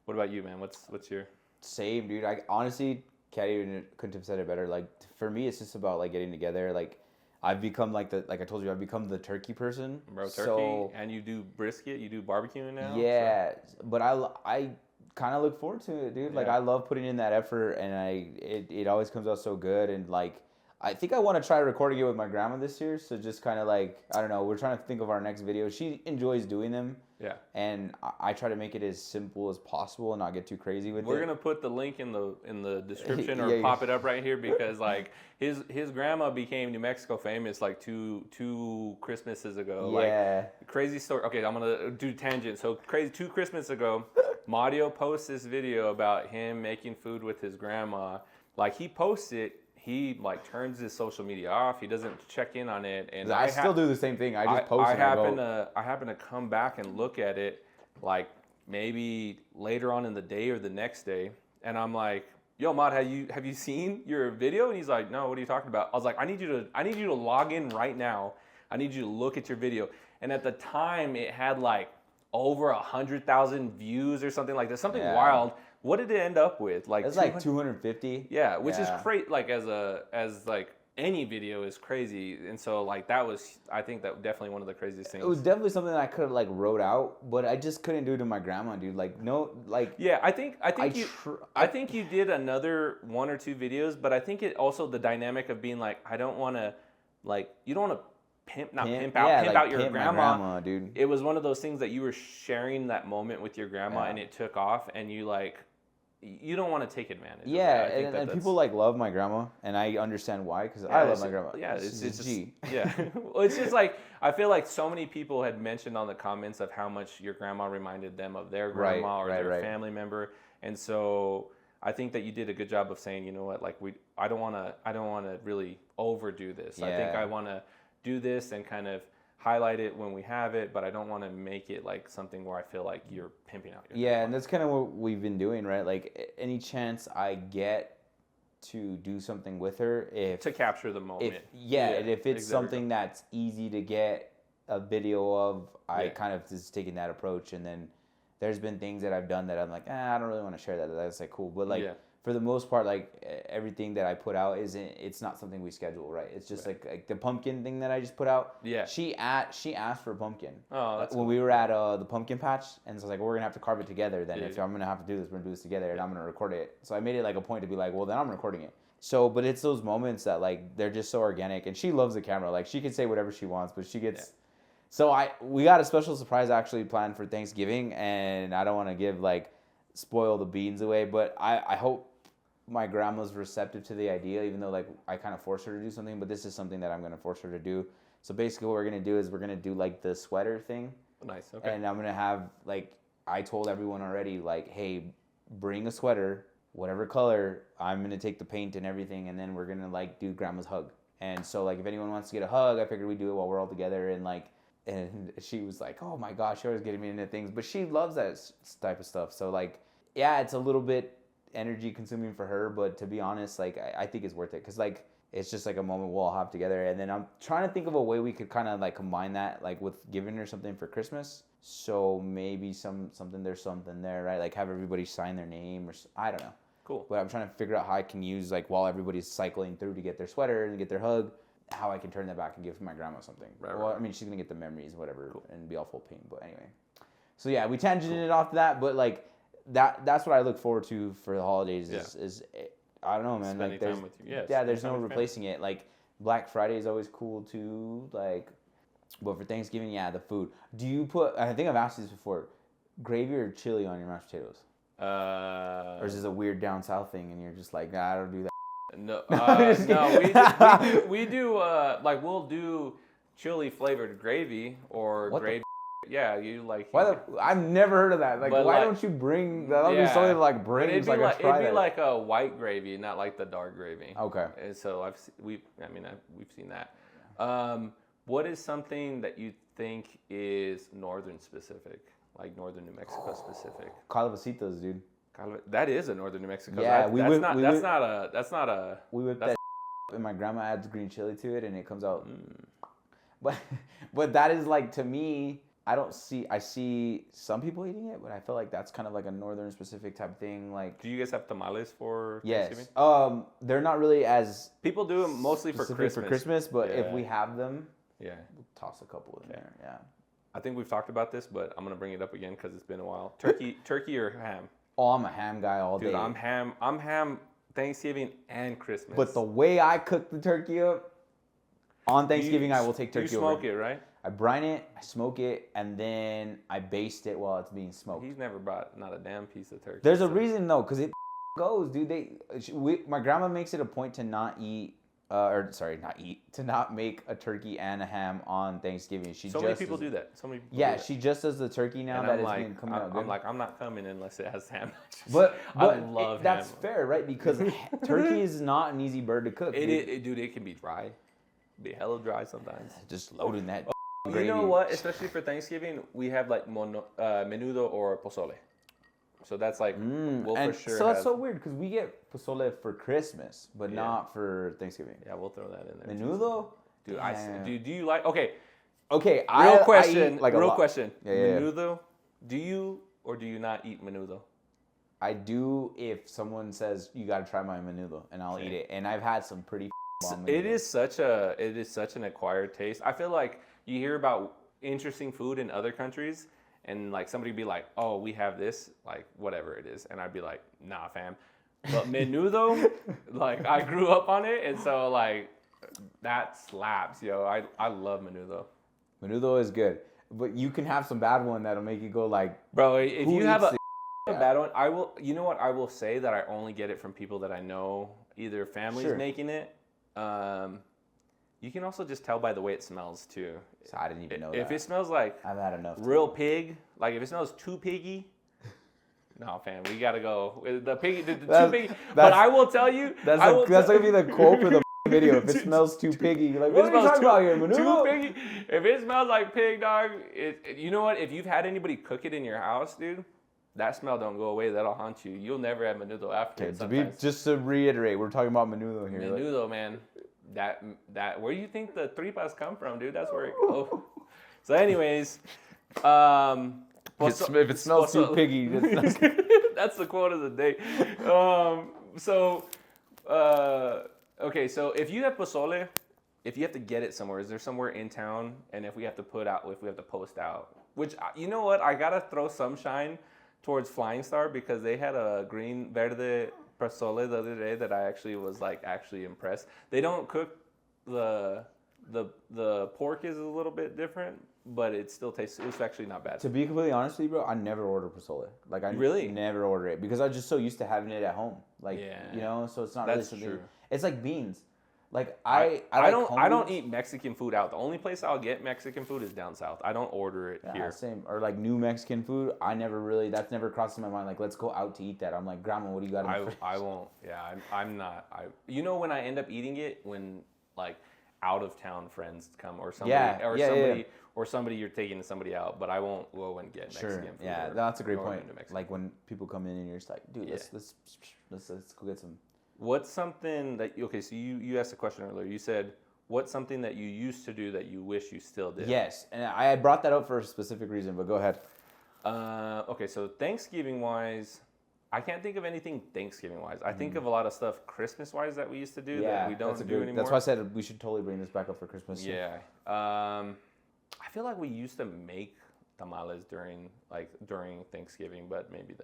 what about you, man? What's your... Same, dude. I honestly couldn't have said it better. Like, for me, it's just about like getting together. Like, I've become like I told you, I've become the turkey person. Bro, turkey, and you do brisket, you do barbecuing now? Yeah, so. But I kind of look forward to it, dude. Like, I love putting in that effort, and it always comes out so good. And like, I think I want to try recording it with my grandma this year. So just kind of like, I don't know, we're trying to think of our next video. She enjoys doing them. Yeah. And I try to make it as simple as possible and not get too crazy with it. We're gonna put the link in the description or pop it up right here, because like his grandma became New Mexico famous like two Christmases ago. Yeah. Like, crazy story. Okay, I'm gonna do tangent. So crazy, 2 Christmas ago, Mario posts this video about him making food with his grandma. Like, he posts it. He like turns his social media off. He doesn't check in on it, and I still do the same thing. I just post it. I happen to come back and look at it, like maybe later on in the day or the next day, and I'm like, "Yo, Mod, have you seen your video?" And he's like, "No, what are you talking about?" I was like, "I need you to log in right now. I need you to look at your video." And at the time, it had like over 100,000 views or something like that, something wild. What did it end up with? Like, it's like 250. Yeah, which is crazy. Like, as like any video is crazy, and so like that was, I think that definitely one of the craziest things. It was definitely something that I could have like wrote out, but I just couldn't do it to my grandma, dude. Like, no, like. Yeah, I think you did another 1 or 2 videos, but I think it also, the dynamic of being like, I don't want to, like, you don't want to pimp out your grandma, dude. It was one of those things that you were sharing that moment with your grandma, and it took off, and you like. You don't want to take advantage of that. And people like love my grandma, and I understand why, because I love my grandma. Yeah, it's just, yeah. Well, it's just like, I feel like so many people had mentioned on the comments of how much your grandma reminded them of their grandma or their family member, and so I think that you did a good job of saying, you know what, like I don't want to really overdo this. I think I want to do this and kind of highlight it when we have it, but I don't want to make it like something where I feel like you're pimping out your grandma. And that's kind of what we've been doing, right? Like, any chance I get to do something with her, to capture the moment. If it's something that's easy to get a video of, I kind of just taking that approach. And then there's been things that I've done that I'm like, I don't really want to share that. That's like cool, but like for the most part, like everything that I put out it's not something we schedule, right? It's just like the pumpkin thing that I just put out. Yeah. She asked for a pumpkin. Oh, that's when cool. we were at the pumpkin patch, and so I was like, we're gonna have to carve it together. Then if I'm gonna have to do this, we're gonna do this together, and I'm gonna record it. So I made it like a point to be like, well, then I'm recording it. So, but it's those moments that like they're just so organic, and she loves the camera. Like she can say whatever she wants, but she gets. Yeah. So we got a special surprise actually planned for Thanksgiving, and I don't want to give like spoil the beans away, but I hope my grandma's receptive to the idea, even though like I kind of forced her to do something, but this is something that I'm going to force her to do. So basically what we're going to do is we're going to do like the sweater thing. Nice. Okay. And I'm going to have like, I told everyone already, like, hey, bring a sweater, whatever color, I'm going to take the paint and everything, and then we're going to like do grandma's hug. And so like if anyone wants to get a hug, I figured we'd do it while we're all together. And she was like, oh my gosh, she always getting me into things, but she loves that type of stuff. So like, yeah, it's a little bit energy consuming for her, but to be honest, like I think it's worth it, because like it's just like a moment we'll all have together. And then I'm trying to think of a way we could kind of like combine that like with giving her something for Christmas. So maybe something there, right? Like have everybody sign their name, or I don't know. Cool. But I'm trying to figure out how I can use, like, while everybody's cycling through to get their sweater and get their hug, how I can turn that back and give my grandma something. Well, I mean, she's gonna get the memories, whatever, cool, and be all full paint. But anyway, so yeah, we tangented off to that, but like that's what I look forward to for the holidays. Is I don't know, man. Spending like time with you. there's no replacing it. Like Black Friday is always cool too. Like, but for Thanksgiving, yeah, the food. Do you put? I think I've asked you this before. Gravy or chili on your mashed potatoes? Or is this a weird down south thing, and you're just like, nah, I don't do that. No, no, we do like we'll do chili flavored gravy or what gravy. Yeah, you like. I've never heard of that. Like, why don't you bring that? That'll be something like brains. It'd be like a white gravy, not like the dark gravy. Okay. And so we've seen that. What is something that you think is northern specific, like northern New Mexico specific? Calabacitas, dude. That is a northern New Mexico. Yeah, that's not a. We whip that, and my grandma adds green chili to it, and it comes out. But that is like, to me, I see some people eating it, but I feel like that's kind of like a northern specific type thing. Like, do you guys have tamales for Thanksgiving? Yes. They're not really as people do them mostly for Christmas. But if we have them, we'll toss a couple in there. Yeah. I think we've talked about this, but I'm gonna bring it up again because it's been a while. Turkey or ham? Oh, I'm a ham guy all day. Dude, I'm ham Thanksgiving and Christmas. But the way I cook the turkey up on Thanksgiving, I will take turkey over. You smoke it, right? I brine it, I smoke it, and then I baste it while it's being smoked. He's never brought not a damn piece of turkey. There's a reason though, because it goes, dude. My grandma makes it a point to not make a turkey and a ham on Thanksgiving. Many people do that. So many people do that. She just does the turkey now that it's been coming out good. I'm not coming unless it has ham. But I love ham. That's fair, right? Because turkey is not an easy bird to cook. Dude, it can be dry. Be hella dry sometimes. Just loading that. You know what? Especially for Thanksgiving, we have like menudo or pozole. So that's like we'll for sure. So that's so weird because we get pozole for Christmas, but not for Thanksgiving. Yeah, we'll throw that in there. Menudo, dude. Do you like? Okay. Real question. Yeah. Menudo. Do you or do you not eat menudo? I do if someone says you got to try my menudo, and I'll eat it. And I've had some pretty. It is such an acquired taste. I feel like you hear about interesting food in other countries, and like somebody be like, "Oh, we have this, like whatever it is," and I'd be like, "Nah, fam." But menudo, like I grew up on it, and so like that slaps, yo. I love menudo. Menudo is good, but you can have some bad one that'll make you go like, bro. If you have a bad one, I will. You know what? I will say that I only get it from people that I know, either families making it. You can also just tell by the way it smells too. So I didn't even know that. If it smells like I've had enough real pig, like if it smells too piggy, no, fam, we gotta go. The piggy, too piggy. But I will tell you, that's gonna be the quote for the video. If it smells too piggy, like what are you talking about here, too piggy. If it smells like pig, dog, you know what? If you've had anybody cook it in your house, dude, that smell don't go away. That'll haunt you. You'll never have menudo after. Just to reiterate, we're talking about menudo here. Menudo, man. That where do you think the tripas come from, dude? That's where it goes. So, anyways, if it smells too piggy, that's the quote of the day. Okay, so if you have pozole, if you have to get it somewhere, is there somewhere in town? And if we have to post out, which, you know what, I gotta throw some shine towards Flying Star because they had a green verde pozole the other day that I actually was actually impressed. They don't cook the pork is a little bit different, but it still tastes. It's actually not bad. To be completely honest with you, bro, I never order pozole. Like I really never order it because I'm just so used to having it at home. Like you know, so it's not really something. True. It's like beans. Like I don't eat Mexican food out. The only place I'll get Mexican food is down south. I don't order it here. Same. Or like new Mexican food. That's never crossed my mind. Like let's go out to eat that. I'm like, Grandma, what do you got? I won't. Yeah, I'm not. You know when I end up eating it when like out of town friends come or somebody or somebody you're taking somebody out, but I won't go and get Mexican food. Yeah, that's a great point. Like when people come in and you're just like, dude, let's go get some. What's something that so you asked a question earlier. You said what's something that you used to do that you wish you still did? Yes, and I brought that up for a specific reason, but go ahead. Okay, so Thanksgiving wise, I can't think of anything Thanksgiving wise. I think of a lot of stuff Christmas wise that we used to do that we don't do anymore. That's why I said we should totally bring this back up for Christmas. Yeah. I feel like we used to make tamales during Thanksgiving, but maybe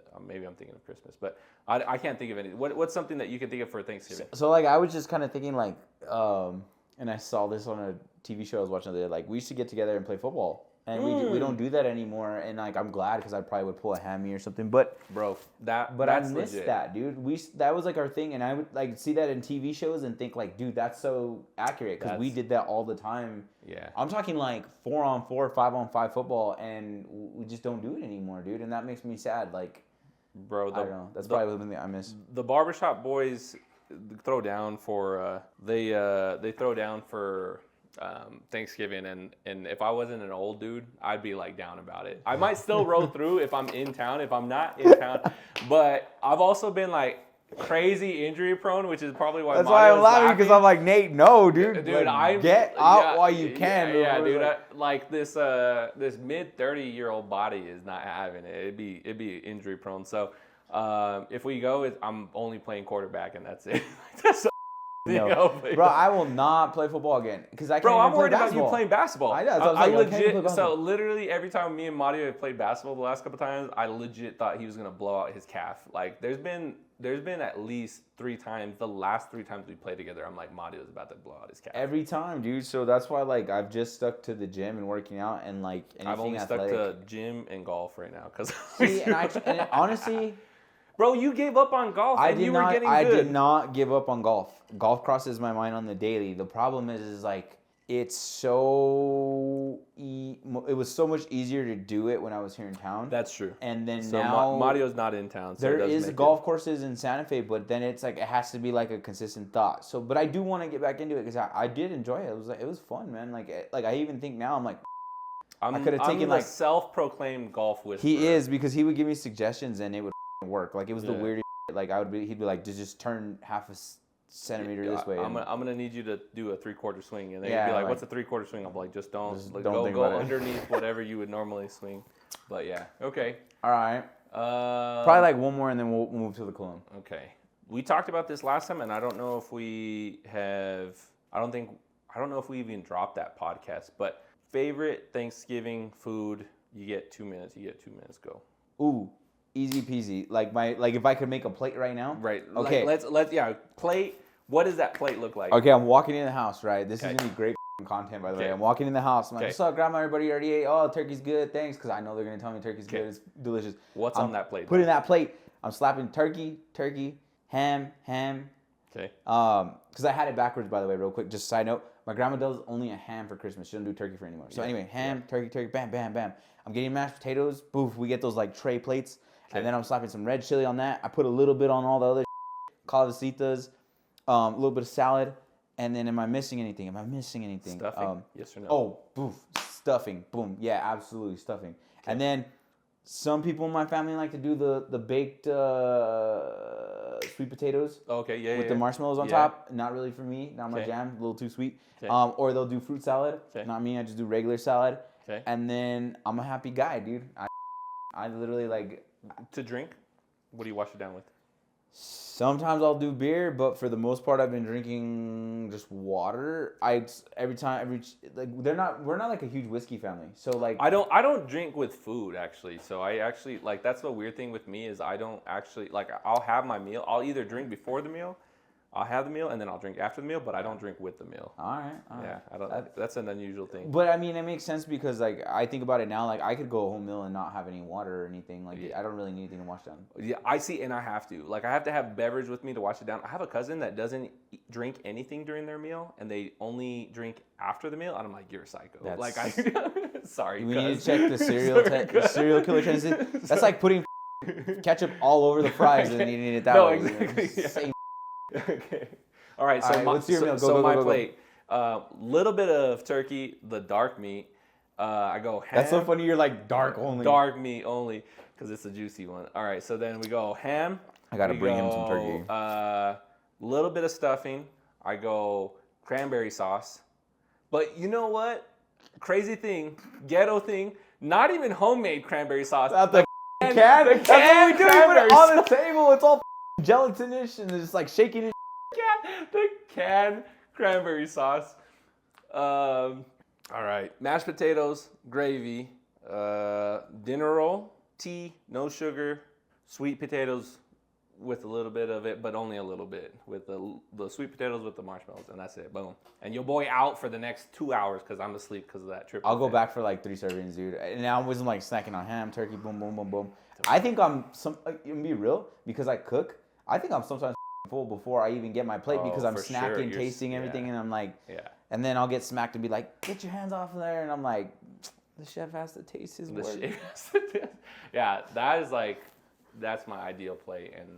I'm thinking of Christmas. But I can't think of any. What's something that you can think of for Thanksgiving? So like I was just kind of thinking like, and I saw this on a TV show I was watching the other day. Like we should get together and play football. And we don't do that anymore, and like I'm glad because I probably would pull a hammy or something. But bro, that's I miss legit. That, dude. That was like our thing, and I would like see that in TV shows and think like, dude, that's so accurate because we did that all the time. Yeah, I'm talking like 4-on-4, 5-on-5 football, and we just don't do it anymore, dude. And that makes me sad. Like, bro, I don't know. That's probably something I miss. The barbershop boys throw down for they throw down for. Thanksgiving and if I wasn't an old dude, I'd be like down about it. I might still roll through if I'm in town. If I'm not in town, but I've also been like crazy injury prone, which is probably why. That's why I'm laughing because I'm like, Nate, no, dude. Dude, like, get out while you can. Yeah, dude. Like this mid 30-year-old body is not having it. It'd be injury prone. So if we go, I'm only playing quarterback and that's it. No. Bro, I will not play football again because I can't. I'm worried about you playing basketball. I know. So literally every time me and Mario have played basketball the last couple times, I legit thought he was gonna blow out his calf. Like there's been at least 3 times. The last 3 times we played together, I'm like Mario's about to blow out his calf. Every time, dude. So that's why like I've just stuck to the gym and working out and like anything I've only athletic. Stuck to gym and golf right now because. And honestly. Bro, you gave up on golf and you were getting good. I did not give up on golf. Golf crosses my mind on the daily. The problem is like it was so much easier to do it when I was here in town. That's true. And then now Mario's not in town. So there is golf courses in Santa Fe, but then it's like it has to be like a consistent thought. So, but I do want to get back into it because I did enjoy it. It was fun, man. Like I even think now I'm like. I could have taken like self-proclaimed golf whisperer. He is because he would give me suggestions and it would work. Like it was the weirdest. Like he'd be like, just turn half a centimeter this way. I'm gonna need you to do a 3/4 swing, and then you'd be like, "What's a 3/4 swing?" I'm like, "Just don't go underneath whatever you would normally swing." But yeah, okay. All right. Probably like one more, and then we'll move to the Cologne. Okay. We talked about this last time, and I don't know if we have. I don't know if we even dropped that podcast. But favorite Thanksgiving food? You get 2 minutes. Go. Ooh. Easy peasy. Like if I could make a plate right now. Right. Okay. Let's plate. What does that plate look like? Okay, I'm walking in the house, right? This is gonna be great content, by the way. I'm walking in the house. I'm like, what's up, Grandma? Everybody already ate. Oh, turkey's good. Thanks, because I know they're gonna tell me turkey's good. It's delicious. What's on that plate? Put in that plate. I'm slapping turkey, ham. Okay. Because I had it backwards, by the way, real quick. Just a side note. My grandma does only a ham for Christmas. She doesn't do turkey for anymore. So anyway, ham, turkey, bam, bam, bam. I'm getting mashed potatoes. Boof. We get those like tray plates. Okay. And then I'm slapping some red chili on that. I put a little bit on all the other calabaccitas, a little bit of salad. And then am I missing anything? Stuffing? Yes or no? Oh, boof. Stuffing. Boom. Yeah, absolutely stuffing. Okay. And then some people in my family like to do the baked sweet potatoes. Okay, yeah, with the marshmallows on top. Not really for me. Not my jam. A little too sweet. Okay. Or they'll do fruit salad. Okay. Not me. I just do regular salad. Okay. And then I'm a happy guy, dude. I literally like... To drink? What do you wash it down with? Sometimes I'll do beer, but for the most part, I've been drinking just water. We're not like a huge whiskey family, so like I don't drink with food actually. So I actually like that's the weird thing with me is I don't actually like I'll have my meal. I'll either drink before the meal, I'll have the meal, and then I'll drink after the meal, but I don't drink with the meal. All right. Yeah, I don't. That's an unusual thing. But I mean, it makes sense because like I think about it now, like I could go a whole meal and not have any water or anything. Like I don't really need anything to wash down. Yeah, I see, and I have to. Like I have to have beverage with me to wash it down. I have a cousin that doesn't drink anything during their meal, and they only drink after the meal. And I'm like, you're a psycho. Sorry. We need to check the serial killer tendency. That's like putting ketchup all over the fries and eating it that way. Exactly. Yeah. Same. Okay. All right. So what's your meal? Go. Plate. Little bit of turkey, the dark meat. I go ham. That's so funny. You're like dark only. Dark meat only, because it's a juicy one. All right. So then we go ham. I gotta bring him some turkey. Little bit of stuffing. I go cranberry sauce. But you know what? Crazy thing, ghetto thing. Not even homemade cranberry sauce. The can. That's what we do. We put it on the table. It's all gelatinous and it's like shaking it. The canned cranberry sauce. All right. Mashed potatoes, gravy, dinner roll, tea, no sugar, sweet potatoes with a little bit of it, but only a little bit. With the sweet potatoes with the marshmallows, and that's it. Boom. And your boy out for the next 2 hours because I'm asleep because of that trip. I'll go back for like 3 servings, dude. And now I wasn't like snacking on ham, turkey, boom, boom, boom, boom. I think I'm be real, because I cook, I think I'm sometimes full before I even get my plate because I'm snacking, tasting everything, and I'm like, and then I'll get smacked and be like, get your hands off of there, and I'm like, the chef has to taste his work. Yeah, that is like, that's my ideal plate, and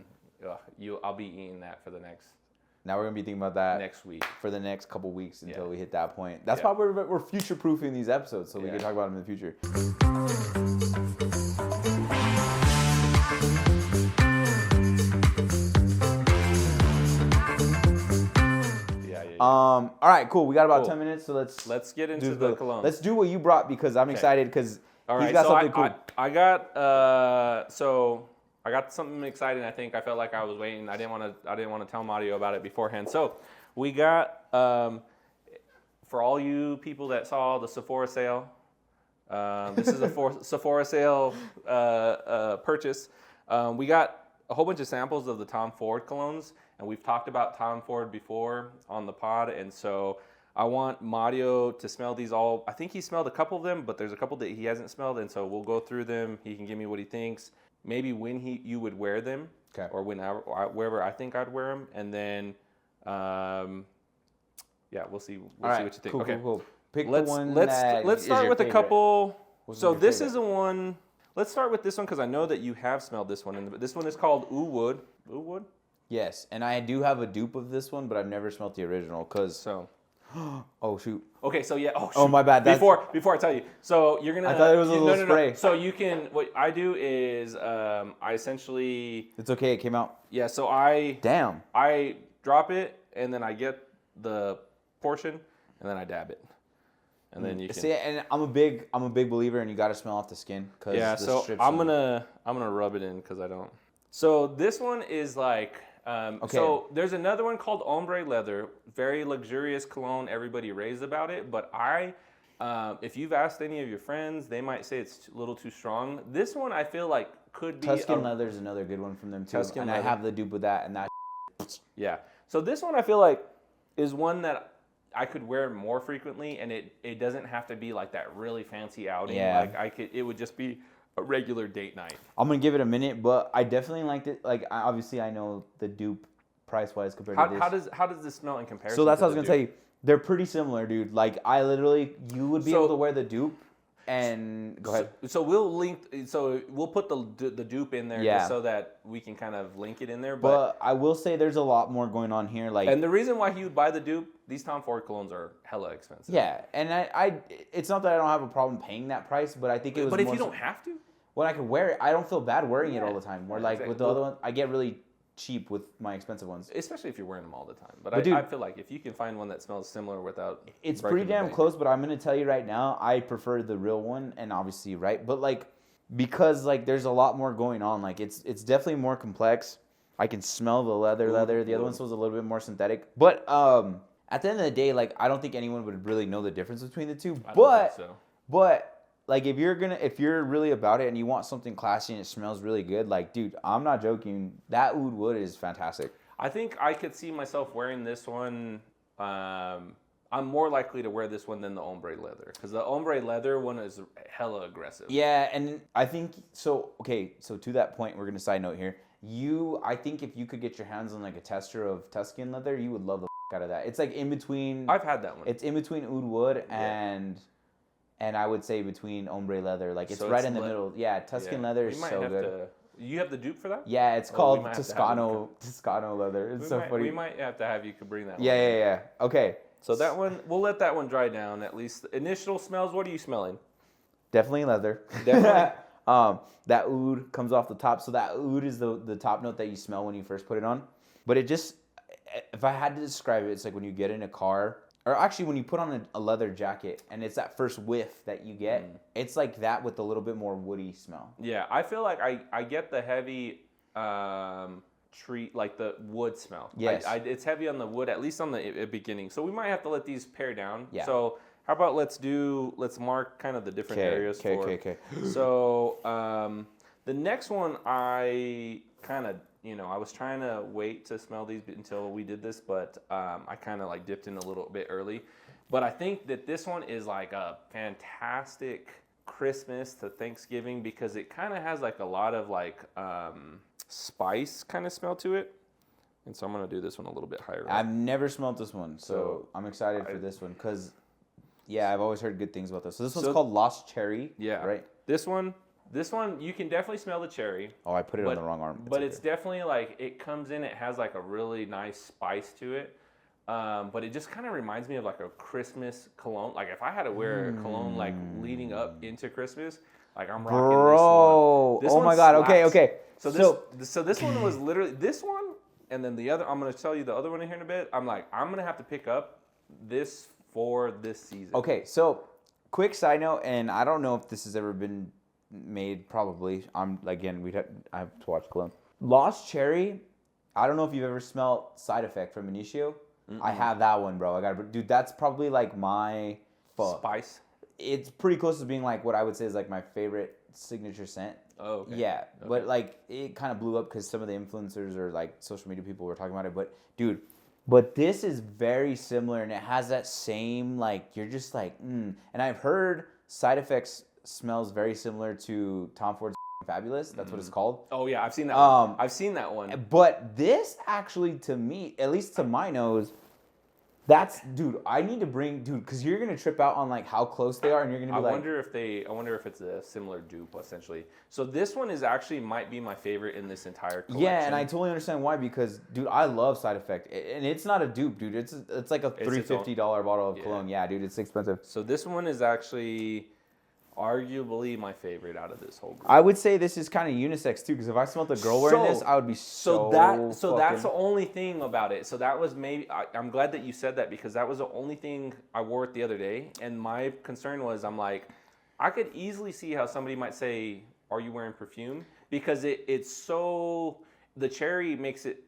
I'll be eating that for the next. Now we're gonna be thinking about that next week for the next couple weeks until we hit that point. That's why we're future proofing these episodes so we can talk about them in the future. All right, cool. We got about 10 minutes, so let's get into the cologne. Let's do what you brought because I'm excited because he's got something cool. I got something exciting. I think I felt like I was waiting. I didn't want to tell Mario about it beforehand. So we got for all you people that saw the Sephora sale. This is a Sephora sale purchase. We got a whole bunch of samples of the Tom Ford colognes, and we've talked about Tom Ford before on the pod, and so I want Mario to smell these all. I think he smelled a couple of them, but there's a couple that he hasn't smelled, and so we'll go through them. He can give me what he thinks, maybe when you would wear them, or wherever I think I'd wear them, and then we'll see. We'll see what you think. Cool. Pick the one. Let's start with a couple. So this favorite? is a one. Let's start with this one because I know that you have smelled this one. And this one is called Goood. Goood? Yes, and I do have a dupe of this one, but I've never smelled the original because. Oh shoot. Okay, so yeah. Oh my bad. Before I tell you, so you're gonna. I thought it was a little spray. No. So you can. What I do is I essentially. It's okay. It came out. Yeah. So I. Damn. I drop it and then I get the portion and then I dab it. And then you can see, and I'm a big believer, and you got to smell off the skin. So I'm gonna rub it in because I don't. So this one is like, so there's another one called Ombre Leather, very luxurious cologne. Everybody raves about it, but if you've asked any of your friends, they might say it's a little too strong. This one I feel like could be. Tuscan Leather is another good one from them too, and I have the dupe with that, and that. Yeah. So this one I feel like is one that I could wear more frequently, and it doesn't have to be like that really fancy outing. Yeah. Like it would just be a regular date night. I'm gonna give it a minute, but I definitely liked it. Like obviously I know the dupe price wise compared to this. How does this smell in comparison? So that's what I was gonna tell you. They're pretty similar, dude. Like you would be able to wear the dupe. And go ahead. So we'll link. So we'll put the dupe in there just so that we can kind of link it in there. But I will say there's a lot more going on here. Like, and the reason why he would buy the dupe, these Tom Ford colognes are hella expensive. Yeah, and I it's not that I don't have a problem paying that price, but I think it was. But if you don't have to, when I can wear it, I don't feel bad wearing it all the time. Where like with the other one, I get really cheap with my expensive ones. Especially if you're wearing them all the time. But I feel like if you can find one that smells similar without... It's pretty damn close, but I'm going to tell you right now, I prefer the real one, and obviously, right? But like, because like there's a lot more going on, like it's definitely more complex. I can smell the leather. The other one was a little bit more synthetic. But at the end of the day, like, I don't think anyone would really know the difference between the two. I don't think so. But like, if you're really about it and you want something classy and it smells really good, like, dude, I'm not joking. That oud wood is fantastic. I think I could see myself wearing this one. I'm more likely to wear this one than the ombre leather, because the ombre leather one is hella aggressive. Yeah, and I think so. Okay, so to that point, we're gonna side note here. I think if you could get your hands on like a tester of Tuscan leather, you would love the out of that. It's like in between. I've had that one. It's in between oud wood and I would say between ombre leather. Like, it's so right in the middle. Yeah, Tuscan leather is so good. You have the dupe for that? Yeah, it's called Toscano leather. It's funny. We might have to have you bring that one. Yeah. Okay. So that one, we'll let that one dry down at least. Initial smells, what are you smelling? Definitely leather. Definitely. That oud comes off the top. So that oud is the top note that you smell when you first put it on. But it just, if I had to describe it, it's like when you get in a car, or actually when you put on a leather jacket and it's that first whiff that you get, it's like that with a little bit more woody smell. Yeah, I feel like I get the heavy like the wood smell. Yes. It's heavy on the wood, at least on the beginning. So we might have to let these pare down. Yeah. So how about let's mark kind of the different areas. Okay. So the next one, I kind of, I was trying to wait to smell these until we did this, but I kind of like dipped in a little bit early. But I think that this one is like a fantastic Christmas to Thanksgiving, because it kind of has like a lot of like spice kind of smell to it. And so I'm going to do this one a little bit higher. I've never smelled this one, so I'm excited for this one because, I've always heard good things about this. So this one's called Lost Cherry. Yeah. Right? This one, you can definitely smell the cherry. Oh, I put it on the wrong arm. It's definitely like, it comes in, it has like a really nice spice to it. But it just kind of reminds me of like a Christmas cologne. Like if I had to wear a cologne like leading up into Christmas, like I'm rocking this one. Oh my God. Slaps. Okay. So this one was literally this one, and then the other. I'm gonna tell you the other one in here in a bit. I'm gonna have to pick up this for this season. Okay. So quick side note, and I don't know if this has ever been made. Probably. I have to watch Cologne. Lost Cherry. I don't know if you've ever smelled Side Effect from Initio. I have that one, bro. Dude, that's probably like my spice. It's pretty close to being like what I would say is like my favorite signature scent. Oh, okay. Yeah, okay. But like it kind of blew up because some of the influencers or like social media people were talking about it. But dude, this is very similar, and it has that same like, you're just like, And I've heard Side Effects smells very similar to Tom Ford's Fabulous. That's what it's called. Oh yeah, I've seen that one. I've seen that one. But this actually, to me, at least to my nose, I need to bring, because you're gonna trip out on like how close they are, and you're gonna be I wonder if it's a similar dupe essentially. So this one might be my favorite in this entire collection. Yeah, and I totally understand why, because dude, I love Side Effect, and it's not a dupe, dude. It's like a $350 bottle of cologne. Yeah, dude, it's expensive. So this one is actually arguably my favorite out of this whole group. I would say this is kind of unisex too, because if I smelled a girl wearing this, I would be so that's the only thing about it. So that was I'm glad that you said that, because that was the only thing I wore it the other day, and my concern was, I'm like, I could easily see how somebody might say, are you wearing perfume? Because it's so, the cherry makes it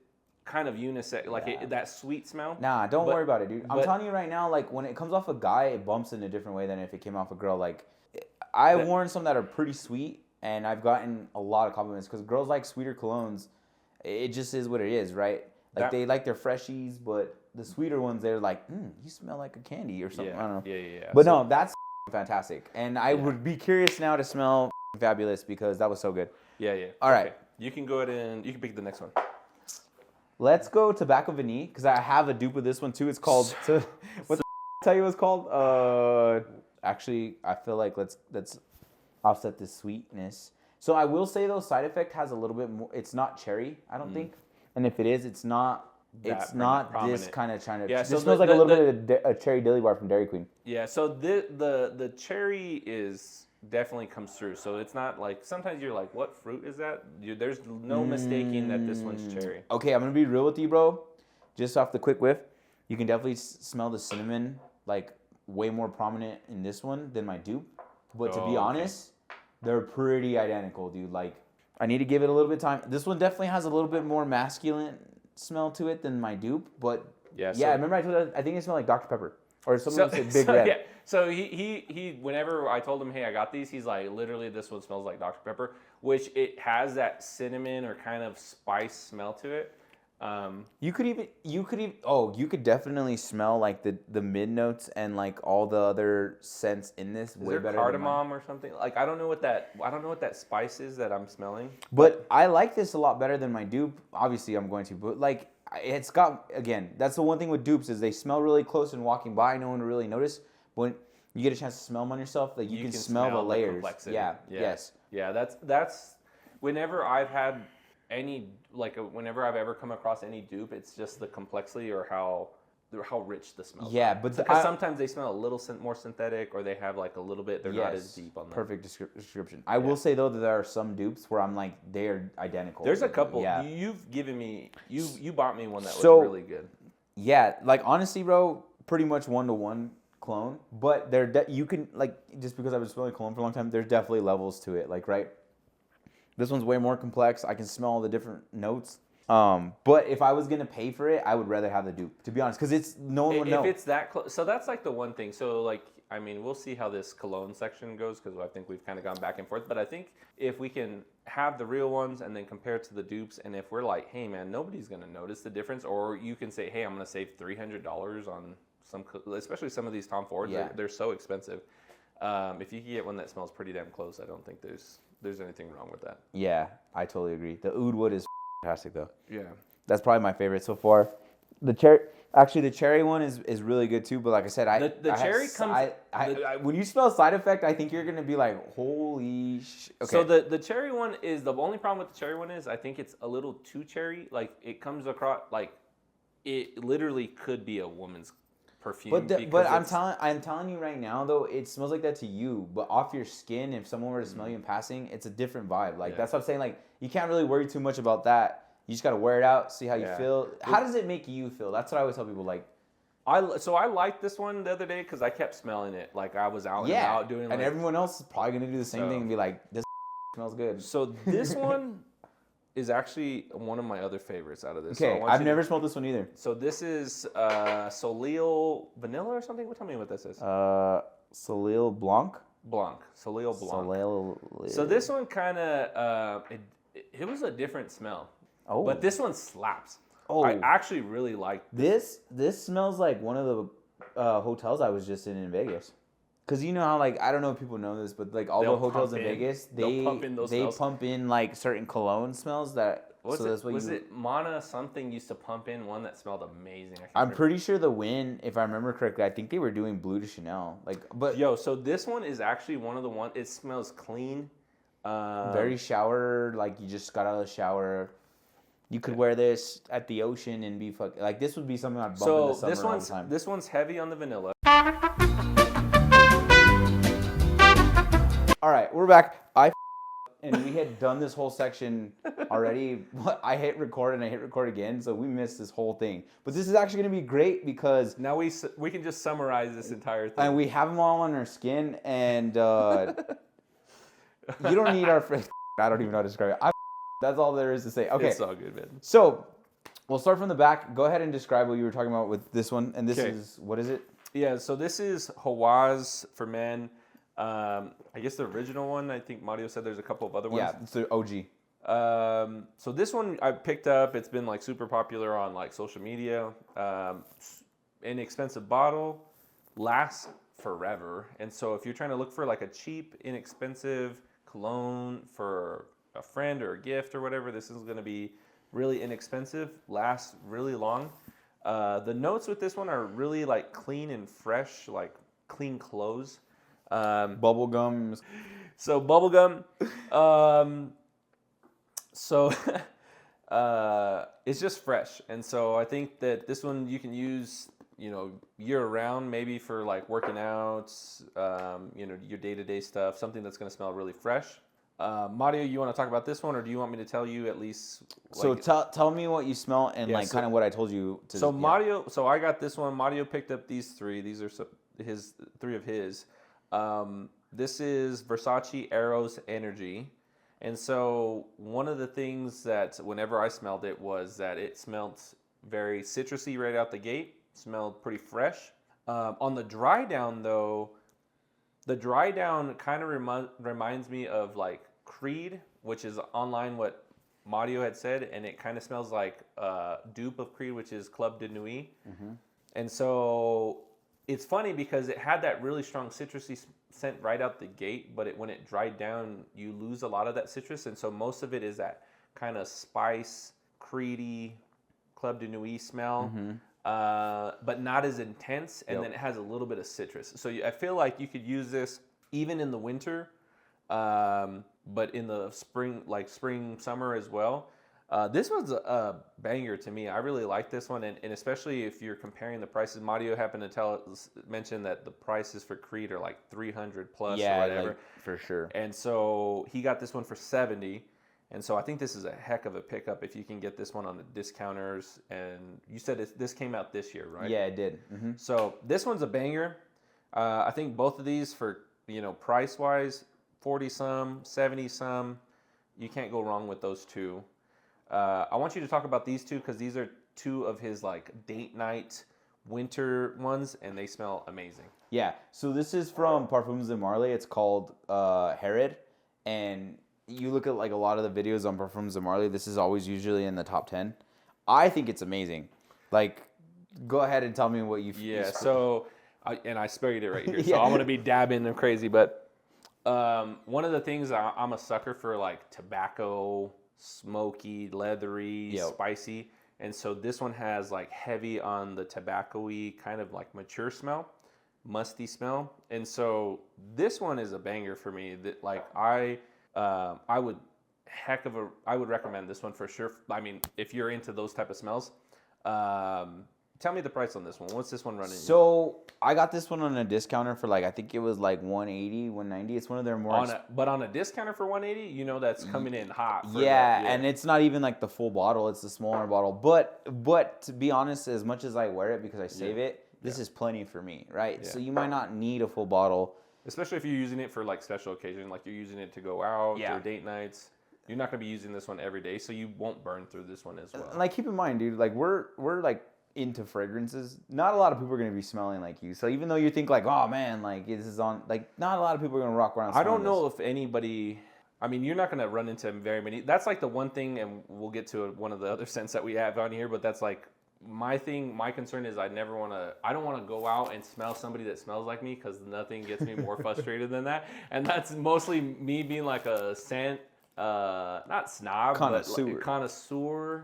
kind of unisex, like that sweet smell. Nah, don't worry about it, dude. I'm telling you right now, like when it comes off a guy, it bumps in a different way than if it came off a girl. Like I've worn some that are pretty sweet, and I've gotten a lot of compliments because girls like sweeter colognes. It just is what it is, right? Like they like their freshies, but the sweeter ones, they're like, you smell like a candy or something. Yeah. I don't know. Yeah. But no, that's fantastic. And I would be curious now to smell Fabulous, because that was so good. Yeah. All right. You can go ahead and you can pick the next one. Let's go Tobacco Vanille, because I have a dupe of this one too. It's called, what the tell you what it's called? Actually, I feel like let's offset the sweetness. So I will say though, Side Effect has a little bit more. It's not cherry, I don't think. And if it is, it's not. It's not prominent. This kind of China. Yeah, so this smells like a little bit of a cherry dilly bar from Dairy Queen. Yeah. So the cherry definitely comes through. So it's not like, sometimes you're like, what fruit is that? There's no mistaking that this one's cherry. Okay, I'm gonna be real with you, bro. Just off the quick whiff, you can definitely smell the cinnamon like way more prominent in this one than my dupe. But to be honest, they're pretty identical, dude. Like I need to give it a little bit of time. This one definitely has a little bit more masculine smell to it than my dupe, but yeah, I remember I told you, I think it smelled like Dr. Pepper. Or someone said Big Red. Yeah. So he whenever I told him, hey, I got these, he's like, literally, this one smells like Dr. Pepper, which it has that cinnamon or kind of spice smell to it. You could definitely smell like the mid notes and like all the other scents in this. Is way there better cardamom or something? Like I don't know what that spice is that I'm smelling. But I like this a lot better than my dupe. Obviously, I'm going to, but like it's got, again, that's the one thing with dupes is they smell really close and walking by, no one will really notice. But when you get a chance to smell them on yourself, like you can smell the layers. Complexity. Yeah. Yes. Yeah. That's whenever I've had whenever I've ever come across any dupe, it's just the complexity or how rich the smell. Yeah, but because sometimes they smell a little more synthetic, or they have like a little bit. They're not as deep on them. Perfect description. I will say though that there are some dupes where I'm like they are identical. There's a couple. Yeah. You've given me you bought me one that was really good. Yeah, like honestly, bro, pretty much 1-to-1 clone. But you can like just because I've been smelling cologne for a long time, there's definitely levels to it. Like this one's way more complex. I can smell all the different notes. But if I was gonna pay for it, I would rather have the dupe, to be honest, because no one would know. If it's that close, so that's like the one thing. So like, I mean, we'll see how this cologne section goes because I think we've kind of gone back and forth. But I think if we can have the real ones and then compare it to the dupes, and if we're like, hey man, nobody's gonna notice the difference, or you can say, hey, I'm gonna save $300 on especially some of these Tom Fords. Yeah. They're so expensive. If you can get one that smells pretty damn close, I don't think there's anything wrong with that. Yeah, I totally agree. The oud wood is fantastic though. Yeah, that's probably my favorite so far. The cherry one is really good too. But like I said, when you smell side effect, I think you're gonna be like, holy okay. So the cherry one is the only problem with the cherry one is I think it's a little too cherry. Like it comes across like it literally could be a woman's perfume. But I'm telling you right now though, it smells like that to you. But off your skin, if someone were to smell you in passing, it's a different vibe. Like that's what I'm saying. Like you can't really worry too much about that. You just gotta wear it out, see how you feel. How does it make you feel? That's what I always tell people. Like, I liked this one the other day because I kept smelling it. Like I was out and about doing. And everyone else is probably gonna do the same thing and be like, "This smells good." So this one is actually one of my other favorites out of this. Okay, so I've never smelled this one either. So this is Soleil Vanilla or something. Tell me what this is. Soleil Blanc. Soleil Blanc. So this one kind of it was a different smell. Oh. But this one slaps. Oh. I actually really like this. This smells like one of the hotels I was just in Vegas. Because you know how, like, I don't know if people know this, but like all the hotels in Vegas, they pump in like certain cologne smells that. Was it Mana something used to pump in one that smelled amazing? I'm pretty sure the Wynn, if I remember correctly, I think they were doing Bleu de Chanel. So this one is actually one of the ones. It smells clean. Very shower, like you just got out of the shower. You could wear this at the ocean and be like this would be something I'd bump in the summer all the time. This one's heavy on the vanilla. All right, we're back. And we had done this whole section already. I hit record and I hit record again, so we missed this whole thing. But this is actually going to be great because now we can just summarize this entire thing. And we have them all on our skin, and you don't need our. I don't even know how to describe it. That's all there is to say. Okay. It's all good, man. So, we'll start from the back. Go ahead and describe what you were talking about with this one. And this is, what is it? Yeah, so this is Hawaz for men. I guess the original one, I think Mario said there's a couple of other ones. Yeah, it's the OG. So this one I picked up. It's been like super popular on like social media. Inexpensive bottle, lasts forever. And so if you're trying to look for like a cheap, inexpensive cologne for a friend or a gift or whatever, this is going to be really inexpensive, lasts really long. The notes with this one are really like clean and fresh, like clean clothes. Bubblegum. So bubblegum. It's just fresh. And so I think that this one you can use, year round, maybe for like working out, your day-to-day stuff, something that's going to smell really fresh. Mario, you want to talk about this one, or do you want me to tell you at least? So tell me what you smell and kind of what I told you to. So Mario, so I got this one. Mario picked up these three. These are three of his. This is Versace Eros Energy, And so one of the things that whenever I smelled it was that it smelled very citrusy right out the gate. Smelled pretty fresh. On the dry down though, the dry down kind of reminds me of like Creed, which is online what Mario had said, and it kind of smells like dupe of Creed, which is Club de Nuit. Mm-hmm. And so it's funny because it had that really strong citrusy scent right out the gate, but when it dried down, you lose a lot of that citrus, and so most of it is that kind of spice, Creedy, Club de Nuit smell. Mm-hmm. But not as intense, and then it has a little bit of citrus. So I feel like you could use this even in the winter, but in the spring, like spring, summer as well. This one's a banger to me. I really like this one, and especially if you're comparing the prices. Mario happened to mention that the prices for Creed are like 300 plus or whatever. Like, for sure. And so he got this one for 70. And so I think this is a heck of a pickup if you can get this one on the discounters. And you said this came out this year, right? Yeah, it did. Mm-hmm. So this one's a banger. I think both of these for, price-wise, 40-some, 70-some, you can't go wrong with those two. I want you to talk about these two because these are two of his like date night winter ones, and they smell amazing. Yeah, so this is from Parfums de Marly. It's called Herod, and you look at like a lot of the videos on Parfums de Marly, this is always usually in the top 10. I think it's amazing. Like, go ahead and tell me what you feel. Yeah, so, I sprayed it right here, so I'm going to be dabbing them crazy, but one of the things, I'm a sucker for like tobacco, smoky, leathery, spicy, and so this one has like heavy on the tobacco-y, kind of like mature smell, musty smell, and so this one is a banger for me. That like I would recommend this one for sure. I mean, if you're into those type of smells, tell me the price on this one. What's this one running? So I got this one on a discounter for I think it was like 180, 190. It's one of their more. But on a discounter for 180, that's coming in hot. And it's not even like the full bottle. It's the smaller bottle. But to be honest, as much as I wear it because I save it, this is plenty for me, right? Yeah. So you might not need a full bottle. Especially if you're using it for like special occasion, like you're using it to go out or date nights. You're not going to be using this one every day, so you won't burn through this one as well. Like keep in mind, dude, like we're like into fragrances. Not a lot of people are going to be smelling like you. So even though you think like, oh man, like this is on, like not a lot of people are going to rock around. I don't know if anybody. I mean, you're not going to run into very many. That's like the one thing, and we'll get to one of the other scents that we have on here. But that's like my thing. My concern is I don't want to go out and smell somebody that smells like me because nothing gets me more frustrated than that. And that's mostly me being like a scent, not snob, connoisseur. But like connoisseur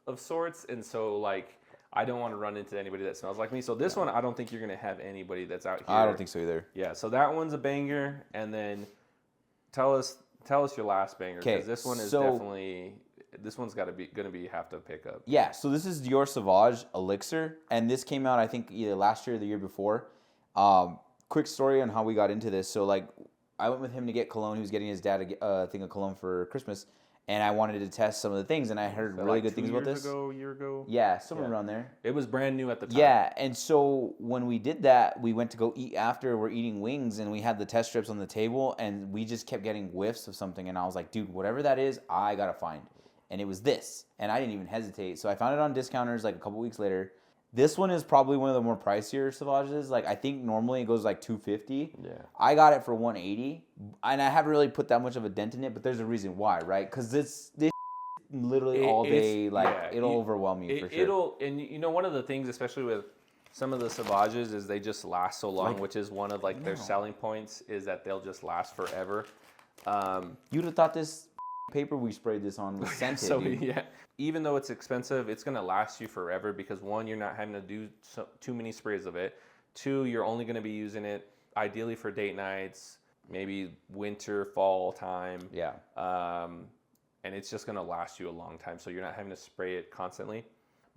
of sorts. And so like I don't want to run into anybody that smells like me. So this one, I don't think you're going to have anybody that's out here. I don't think so either. Yeah. So that one's a banger. And then tell us your last banger because this one is definitely. This one's going to have to pick up. Yeah, so this is Dior Sauvage Elixir, and this came out I think either last year or the year before. Quick story on how we got into this. So like, I went with him to get cologne. He was getting his dad a thing of cologne for Christmas, and I wanted to test some of the things, and I heard really good things about this. A year ago. Yeah, somewhere around there. It was brand new at the time. Yeah, and so when we did that, we went to go eat after. We're eating wings, and we had the test strips on the table, and we just kept getting whiffs of something, and I was like, dude, whatever that is, I gotta find. And it was this, and I didn't even hesitate. So I found it on discounters like a couple weeks later. This one is probably one of the more pricier Sauvages. Like I think normally it goes like $250. Yeah. I got it for $180, and I haven't really put that much of a dent in it. But there's a reason why, right? Because this literally all day, it'll overwhelm you for sure. One of the things, especially with some of the Sauvages, is they just last so long, which is one of their selling points is that they'll just last forever. You'd have thought this paper we sprayed this on was scented. So yeah, even though it's expensive, it's gonna last you forever because one, you're not having to do too many sprays of it. Two, you're only gonna be using it ideally for date nights, maybe winter, fall time. Yeah. And it's just gonna last you a long time, so you're not having to spray it constantly.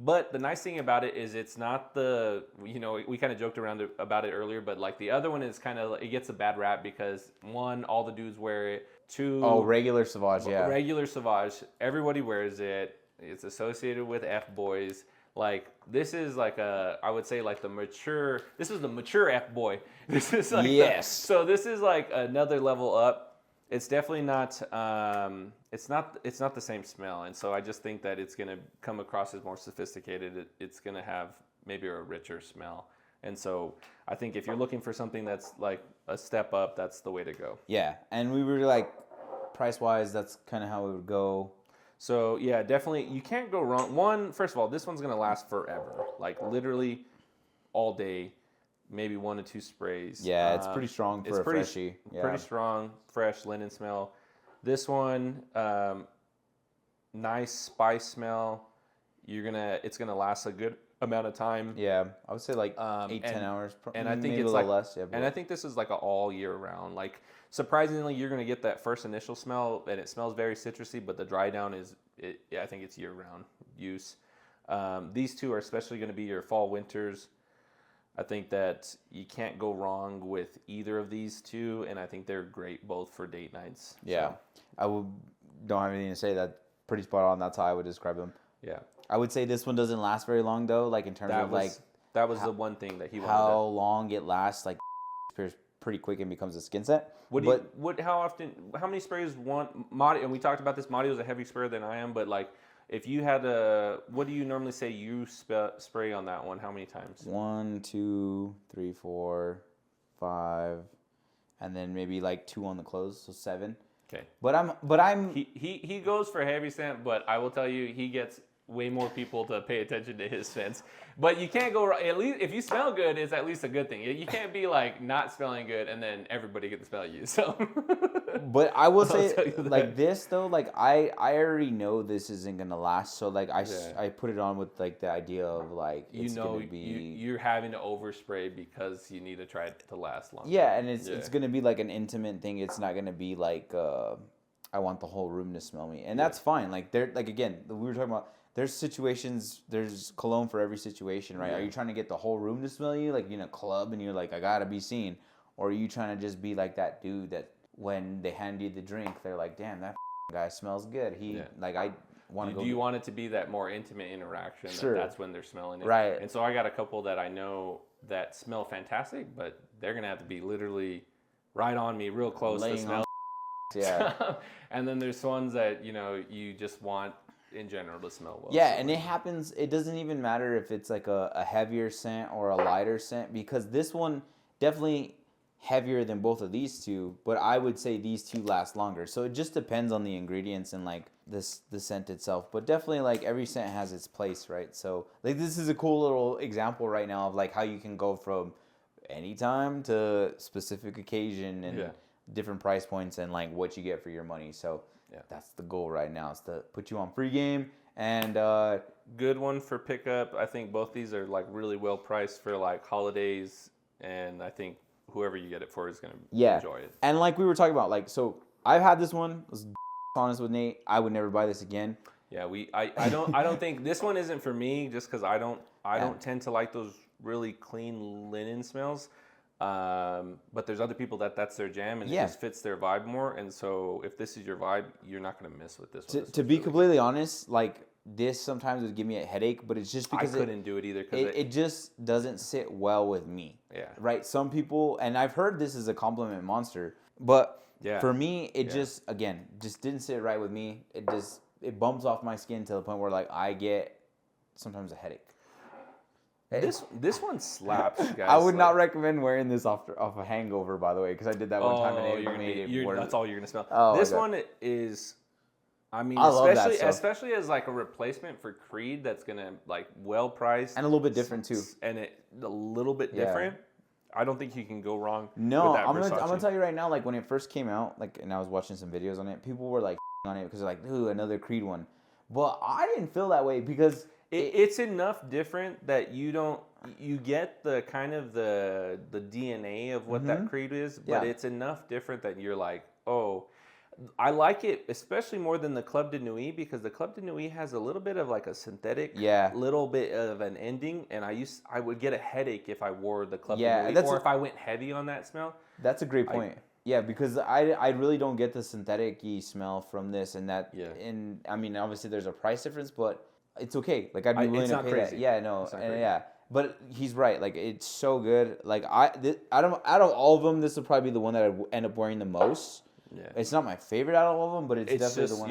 But the nice thing about it is it's not we kind of joked around about it earlier, but like the other one is kind of, it gets a bad rap because one, all the dudes wear it. Two, regular Sauvage, yeah. Regular Sauvage, everybody wears it. It's associated with F-boys. Like this is I would say like this is the mature F-boy. This is like yes. So this is like another level up. It's definitely not. It's not the same smell, and so I just think that it's gonna come across as more sophisticated. It's gonna have maybe a richer smell, and so I think if you're looking for something that's like a step up, that's the way to go. Yeah, and we were like, price wise, that's kind of how it would go. So yeah, definitely you can't go wrong. First of all, this one's gonna last forever, like literally all day. Maybe 1 to 2 sprays. Yeah, it's pretty strong for a freshie. Yeah. Pretty strong, fresh linen smell. This one, nice spice smell. It's gonna last a good amount of time. Yeah, I would say like 8-10 hours. And I think it's like less. Yeah, and I think this is like an all year round. Like surprisingly, you're gonna get that first initial smell, and it smells very citrusy. But the dry down I think it's year round use. These two are especially gonna be your fall winters. I think that you can't go wrong with either of these two, and I think they're great both for date nights. Yeah, so. Don't have anything to say. That's pretty spot on. That's how I would describe them. Yeah, I would say this one doesn't last very long though. Like in terms of like that was the one thing that he wanted. How long it lasts, like pretty quick and becomes a skin set. How many sprays Madi? And we talked about this. Madi was a heavy sprayer than I am, but like. If you had what do you normally say you spray on that one? How many times? 1, 2, 3, 4, 5, and then maybe like 2 on the close, so 7. Okay. But I'm. He goes for heavy scent, but I will tell you he gets way more people to pay attention to his scents. But you can't go wrong. At least if you smell good, it's at least a good thing. You can't be like not smelling good and then everybody get to smell you. So. But I will say like this though, like I already know this isn't gonna last. So like I put it on with like the idea of like it's gonna be you're having to overspray because you need to try it to last longer. Yeah, and it's gonna be like an intimate thing. It's not gonna be like I want the whole room to smell me, and that's fine. Like again, we were talking about. There's situations, there's cologne for every situation, right? Yeah. Are you trying to get the whole room to smell you, like in a club, and you're like, I gotta be seen? Or are you trying to just be like that dude that when they hand you the drink, they're like, damn, that guy smells good. I want to go. Do you want it to be that more intimate interaction? Sure. That's when they're smelling it. Right. And so I got a couple that I know that smell fantastic, but they're going to have to be literally right on me, real close to smell. Yeah. And then there's ones that, you just want in general to smell well. Yeah, and it happens. It doesn't even matter if it's like a heavier scent or a lighter scent, because this one definitely heavier than both of these two, but I would say these two last longer. So it just depends on the ingredients and like the scent itself. But definitely like every scent has its place, right? So like this is a cool little example right now of like how you can go from anytime to specific occasion and different price points and like what you get for your money. So that's the goal right now, is to put you on free game. And good one for pickup. I think both these are like really well priced for like holidays, and I think whoever you get it for is going to enjoy it. And like we were talking about, like, so I've had this one. I was honest with Nate. I would never buy this again. Yeah, I don't think this one isn't for me, just because I don't tend to like those really clean linen smells. But there's other people that's their jam, and it just fits their vibe more. And so if this is your vibe, you're not going to miss with this one. To be completely honest, like this sometimes would give me a headache, but it's just because I couldn't do it either. It just doesn't sit well with me. Yeah. Right. Some people, and I've heard this is a compliment monster, but for me, it just didn't sit right with me. It bumps off my skin to the point where like I get sometimes a headache. This one slaps, guys. I would not recommend wearing this off a hangover, by the way, because I did that one time and it made it worse. That's all you're gonna smell. Oh, this one is, I mean, especially as like a replacement for Creed, that's gonna like well priced and a little bit different too, and a little bit different. I don't think you can go wrong. No, with that I'm gonna tell you right now, like when it first came out, like, and I was watching some videos on it, people were like on it because they're like, ooh, another Creed one, but I didn't feel that way because. It's enough different that you get the kind of the DNA of what that Creed is, but it's enough different that you're like, oh, I like it, especially more than the Club de Nuit, because the Club de Nuit has a little bit of like a synthetic, little bit of an ending, and I would get a headache if I wore the Club de Nuit, or if I went heavy on that smell. That's a great point. Yeah, because I really don't get the synthetic-y smell from this, and that. Yeah. And I mean, obviously there's a price difference, but. It's okay. Like I'd be willing to pay that. Yeah, no, and but he's right. Like it's so good. Like out of all of them, this would probably be the one that I'd end up wearing the most. Yeah. It's not my favorite out of all of them, but it's definitely just, the one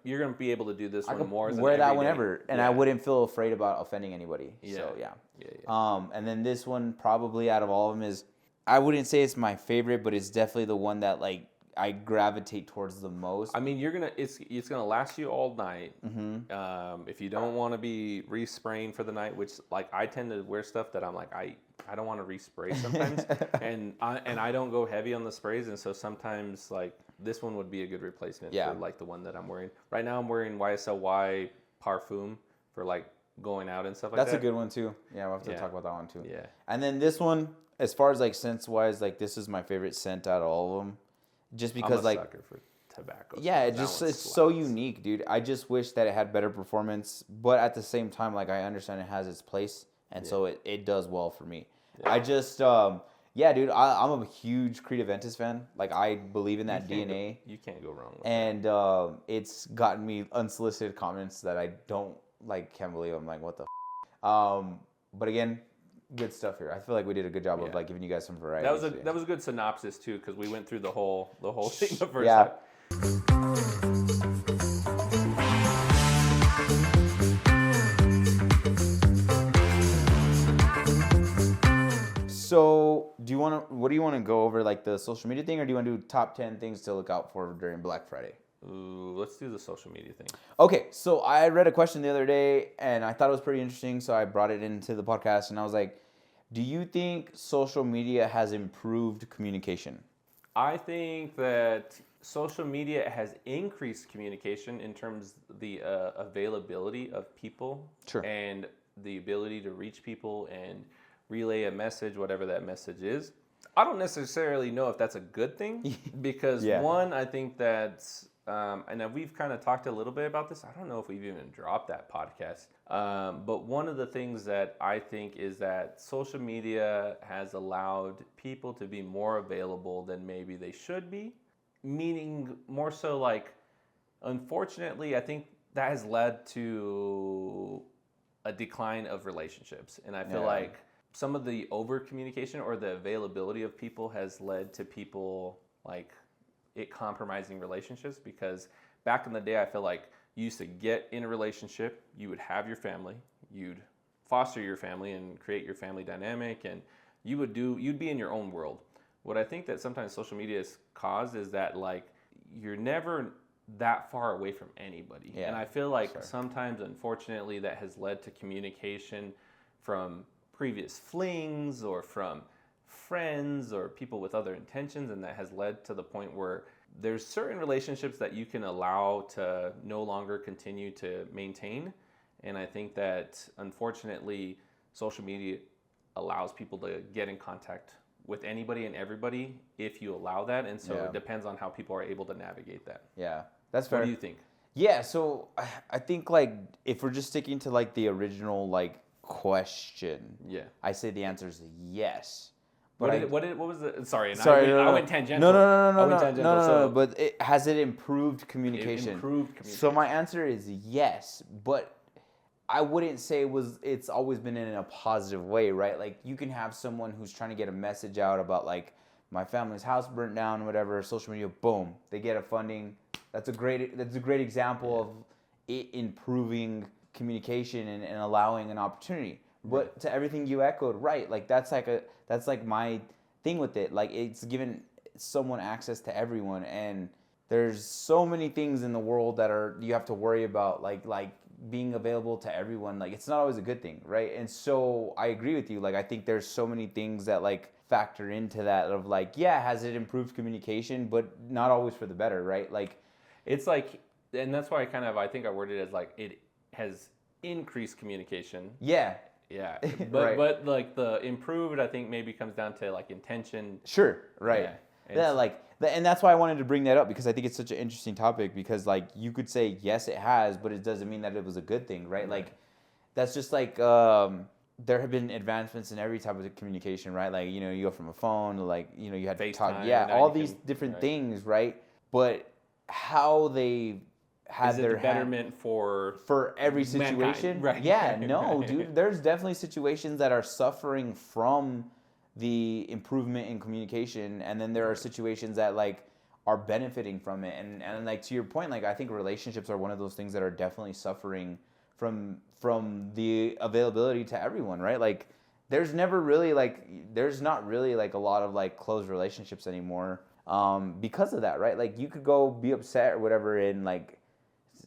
you're gonna be able to do this I one could more. wear that whenever, and I wouldn't feel afraid about offending anybody. Yeah. So yeah. Yeah. And then this one probably out of all of them is, I wouldn't say it's my favorite, but it's definitely the one that like I gravitate towards the most. I mean, it's gonna last you all night. Mm-hmm. If you don't want to be respraying for the night, which like I tend to wear stuff that I'm like I don't want to respray sometimes, and I don't go heavy on the sprays, and so sometimes like this one would be a good replacement for like the one that I'm wearing right now. I'm wearing YSLY Parfum for like going out and stuff like that. That's a good one too. Yeah, we'll have to talk about that one too. Yeah. And then this one, as far as like scents wise, like this is my favorite scent out of all of them. Just because I'm a like sucker for tobacco. Yeah, it's so unique, dude. I just wish that it had better performance, but at the same time, like I understand it has its place, and so it does well for me. Yeah. I just dude, I'm a huge Creed Aventus fan. Like I believe in that DNA. You can't go wrong with that. It's gotten me unsolicited comments that I don't like. Can't believe. I'm like, what the but again, good stuff here. I feel like we did a good job of like giving you guys some variety. That was a good synopsis too, because we went through the whole thing the first time. So, what do you want to go over, like the social media thing, or do you want to do top 10 things to look out for during Black Friday? Ooh, let's do the social media thing. Okay, so I read a question the other day, and I thought it was pretty interesting, so I brought it into the podcast, and I was like, do you think social media has improved communication? I think that social media has increased communication in terms of the availability of people and the ability to reach people and relay a message, whatever that message is. I don't necessarily know if that's a good thing because one, I think that's, and we've kind of talked a little bit about this. I don't know if we've even dropped that podcast. But one of the things that I think is that social media has allowed people to be more available than maybe they should be. Meaning more so like, unfortunately, I think that has led to a decline of relationships. And I feel like some of the over communication or the availability of people has led to people like it compromising relationships, because back in the day, I feel like you used to get in a relationship, you would have your family, you'd foster your family and create your family dynamic, and you'd be in your own world. What I think that sometimes social media has caused is that like you're never that far away from anybody. And I feel like sometimes, unfortunately, that has led to communication from previous flings or from friends or people with other intentions, and that has led to the point where there's certain relationships that you can allow to no longer continue to maintain. And I think that, unfortunately, social media allows people to get in contact with anybody and everybody if you allow that. And so it depends on how people are able to navigate that. Yeah, that's fair. What do you think? Yeah, so I think like if we're just sticking to like the original like question, I say the answer is yes. But what was the? Sorry, I went tangential. No. But has it improved communication? Improved communication. So my answer is yes, but I wouldn't say it's always been in a positive way, right? Like you can have someone who's trying to get a message out about like my family's house burnt down, whatever. Social media, boom, they get a funding. That's a great example of it improving communication and allowing an opportunity. But to everything you echoed, right? Like that's like my thing with it. Like it's given someone access to everyone, and there's so many things in the world that you have to worry about, like being available to everyone. Like it's not always a good thing, right? And so I agree with you. Like I think there's so many things that like factor into that of like, has it improved communication, but not always for the better, right? Like it's like, and that's why I think I worded it as like it has increased communication. Yeah, but but like the improved, I think maybe comes down to like intention. Sure, right. And that's why I wanted to bring that up, because I think it's such an interesting topic, because like you could say yes it has, but it doesn't mean that it was a good thing, right? Like that's just like there have been advancements in every type of communication, right? Like you go from a phone to like you had FaceTime, to talk, all these different things, right? But how they had their betterment for every situation, right? Yeah, no, dude. There's definitely situations that are suffering from the improvement in communication, and then there are situations that like are benefiting from it. And like to your point, like I think relationships are one of those things that are definitely suffering from the availability to everyone, right? Like there's not really like a lot of like close relationships anymore because of that, right? Like you could go be upset or whatever, and like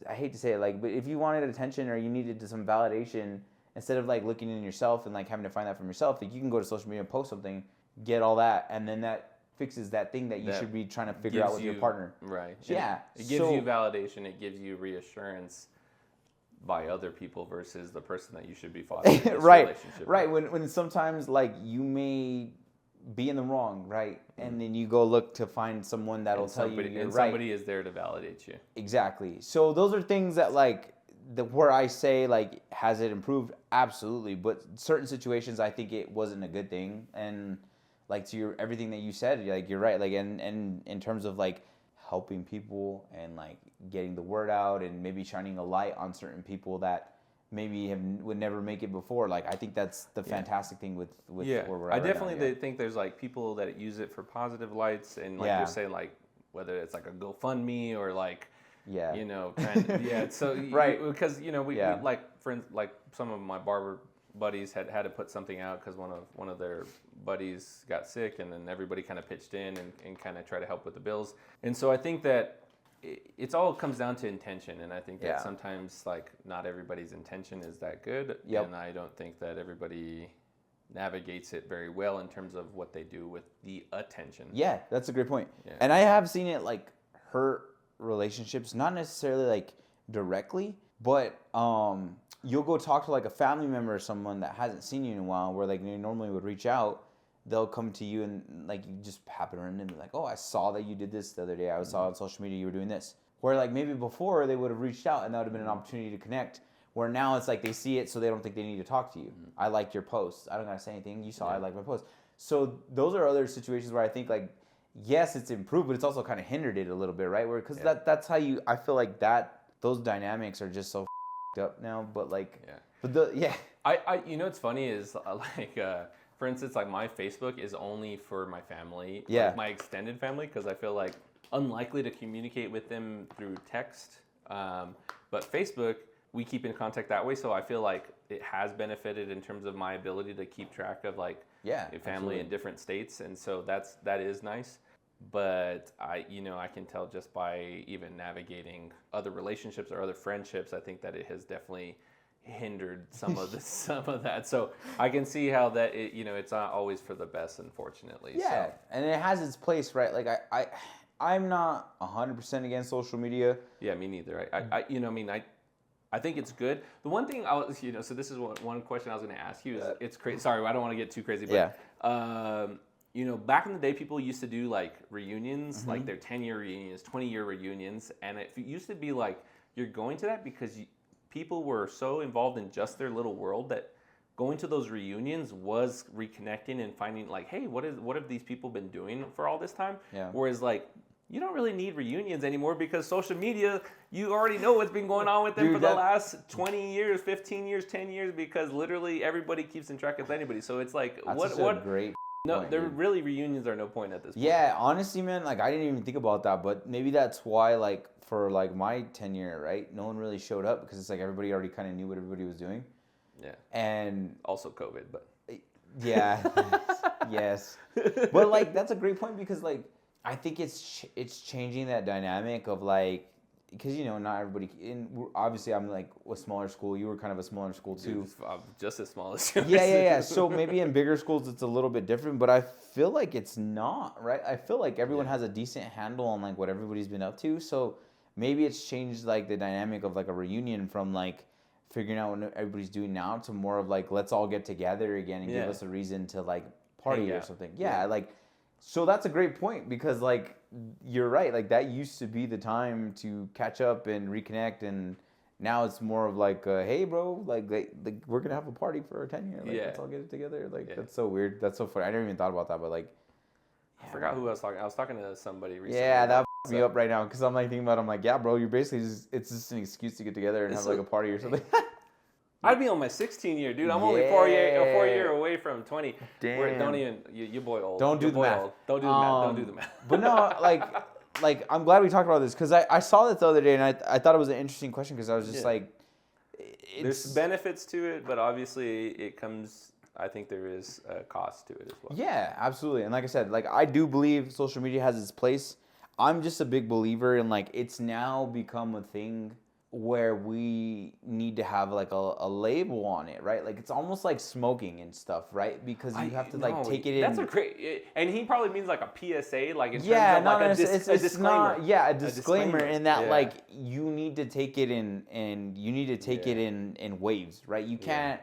I hate to say it, like, but if you wanted attention or you needed some validation, instead of like looking in yourself and like having to find that from yourself, like you can go to social media and post something, get all that, and then that fixes that thing that you should be trying to figure out with your partner. Right. Yeah. It gives you validation. It gives you reassurance by other people versus the person that you should be fostering this relationship right. with. When sometimes like you may be in the wrong, right? And then you go look to find someone that'll tell you you're right. Somebody is there to validate you. Exactly. So those are things that like where I say like has it improved? Absolutely. But certain situations I think it wasn't a good thing. And like to everything that you said, like you're right. Like and in terms of like helping people and like getting the word out and maybe shining a light on certain people that maybe would never make it before. Like I think that's the fantastic thing with where we're at. I definitely think there's like people that use it for positive lights, and like you're saying, like whether it's like a GoFundMe or like you know, so because you know we like friends, like some of my barber buddies had to put something out because one of their buddies got sick, and then everybody kind of pitched in and kind of try to help with the bills. And so I think that it's all comes down to intention, and I think that sometimes like not everybody's intention is that good, and I don't think that everybody navigates it very well in terms of what they do with the attention. Yeah, that's a great point. Yeah. And I have seen it like hurt relationships, not necessarily like directly, but you'll go talk to like a family member or someone that hasn't seen you in a while, where like they normally would reach out. They'll come to you and like you just happen to run and be like, oh, I saw that you did this the other day. I saw on social media you were doing this. Where like maybe before they would have reached out and that would have been an opportunity to connect. Where now it's like they see it so they don't think they need to talk to you. I liked your post. I don't gotta say anything. You saw I like my post. So those are other situations where I think like, yes, it's improved, but it's also kind of hindered it a little bit, right? Where because that's how I feel like those dynamics are just so up now. But like, I you know what's funny is like. For instance, like my Facebook is only for my family, like my extended family, because I feel like unlikely to communicate with them through text. But Facebook, we keep in contact that way, so I feel like it has benefited in terms of my ability to keep track of like family in different states, and so that is nice. But I can tell just by even navigating other relationships or other friendships, I think that it has definitely hindered some of that. So I can see how that it's not always for the best, unfortunately. Yeah, so. And it has its place, right? Like I'm not 100% against social media. Yeah, me neither. I think it's good. The one thing I was, so this is one question I was going to ask you is it's crazy. Sorry, I don't want to get too crazy, but back in the day, people used to do like reunions, like their 10-year reunions, 20-year reunions, and it used to be like you're going to that because people were so involved in just their little world that going to those reunions was reconnecting and finding like, hey, what have these people been doing for all this time? Yeah. Whereas like you don't really need reunions anymore because social media, you already know what's been going on with them for the last 20 years, 15 years, 10 years, because literally everybody keeps in track of anybody. So it's like, what great no, point, there really reunions are no point at this point. Yeah, honestly, man, like I didn't even think about that, but maybe that's why like for like my tenure, right, no one really showed up because it's like everybody already kind of knew what everybody was doing. Yeah. And also COVID, but yeah, yes. But like that's a great point because like I think it's changing that dynamic of like because not everybody. Obviously, I'm like a smaller school. You were kind of a smaller school too. I'm just as small as you. Yeah. So maybe in bigger schools it's a little bit different, but I feel like it's not, right? I feel like everyone has a decent handle on like what everybody's been up to. So maybe it's changed like the dynamic of like a reunion from like figuring out what everybody's doing now to more of like let's all get together again and give us a reason to like party or something. Yeah, like. So that's a great point because, like, you're right. Like, that used to be the time to catch up and reconnect, and now it's more of like, hey, bro, like we're going to have a party for our 10-year. Like, let's all get it together. Like, that's so weird. That's so funny. I never even thought about that, but, like... I forgot who I was talking. I was talking to somebody recently. Yeah, that me up right now because I'm, like, thinking about it. I'm like, yeah, bro, you're basically it's just an excuse to get together and have, like, a party or something. I'd be on my 16 year, dude. I'm only 4 year away from 20. Damn. Don't even, you boy old. Don't do the math. Don't do the math. Don't do the math. But no, like, like, I'm glad we talked about this because I saw that the other day and I thought it was an interesting question because I was just like, there's benefits to it, but obviously it comes. I think there is a cost to it as well. Yeah, absolutely. And like I said, like I do believe social media has its place. I'm just a big believer in like it's now become a thing where we need to have like a label on it, right? Like it's almost like smoking and stuff, right? Because you have to like take it in. That's a great, and he probably means like a PSA, like in terms of no, like no, a disclaimer. A disclaimer in that like you need to take it in and you need to take it in waves, right? You can't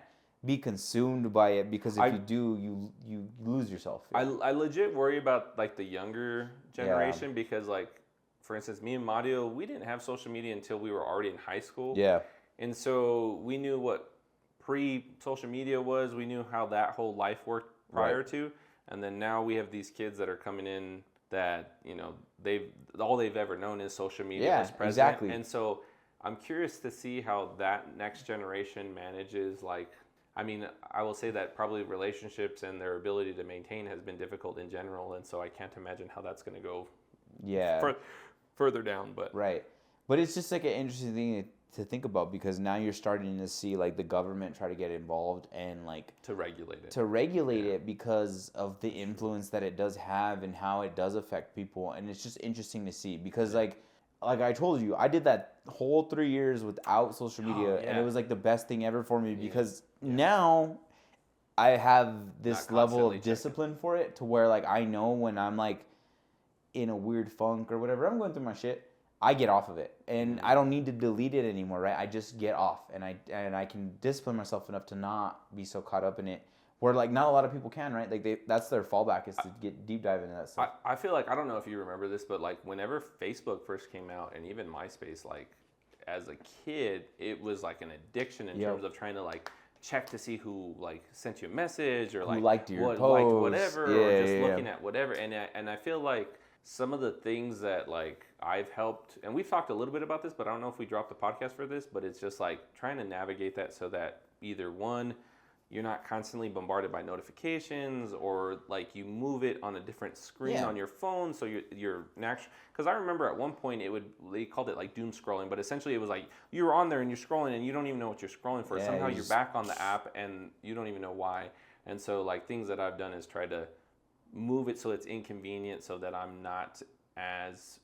be consumed by it because if you do, you lose yourself. I legit worry about like the younger generation because like, for instance, me and Mario, we didn't have social media until we were already in high school. Yeah. And so we knew what pre-social media was. We knew how that whole life worked prior to. And then now we have these kids that are coming in that, you know, all they've ever known is social media as president. Exactly. And so I'm curious to see how that next generation manages, like, I mean, I will say that probably relationships and their ability to maintain has been difficult in general. And so I can't imagine how that's going to go further down. But but it's just like an interesting thing to think about because now you're starting to see like the government try to get involved and like to regulate it because of the influence that it does have and how it does affect people. And it's just interesting to see because like I told you, I did that whole 3 years without social media and it was like the best thing ever for me because now I have this level of discipline for it to where like I know when I'm like in a weird funk or whatever, I'm going through my shit, I get off of it and I don't need to delete it anymore, right? I just get off and I can discipline myself enough to not be so caught up in it where like not a lot of people can, right? Like that's their fallback is to get deep dive into that stuff. I feel like, I don't know if you remember this, but like whenever Facebook first came out and even MySpace, like as a kid, it was like an addiction in terms of trying to like check to see who like sent you a message or like who liked your post, liked whatever, or just looking at whatever. And I feel like some of the things that like I've helped, and we've talked a little bit about this, but I don't know if we dropped the podcast for this, but it's just like trying to navigate that so that either one, you're not constantly bombarded by notifications, or like you move it on a different screen on your phone, so you're natural. Because I remember at one point they called it like doom scrolling, but essentially it was like you were on there and you're scrolling and you don't even know what you're scrolling for. Somehow you're back on the app and you don't even know why. And so like things that I've done is try to move it so it's inconvenient, so that I'm not as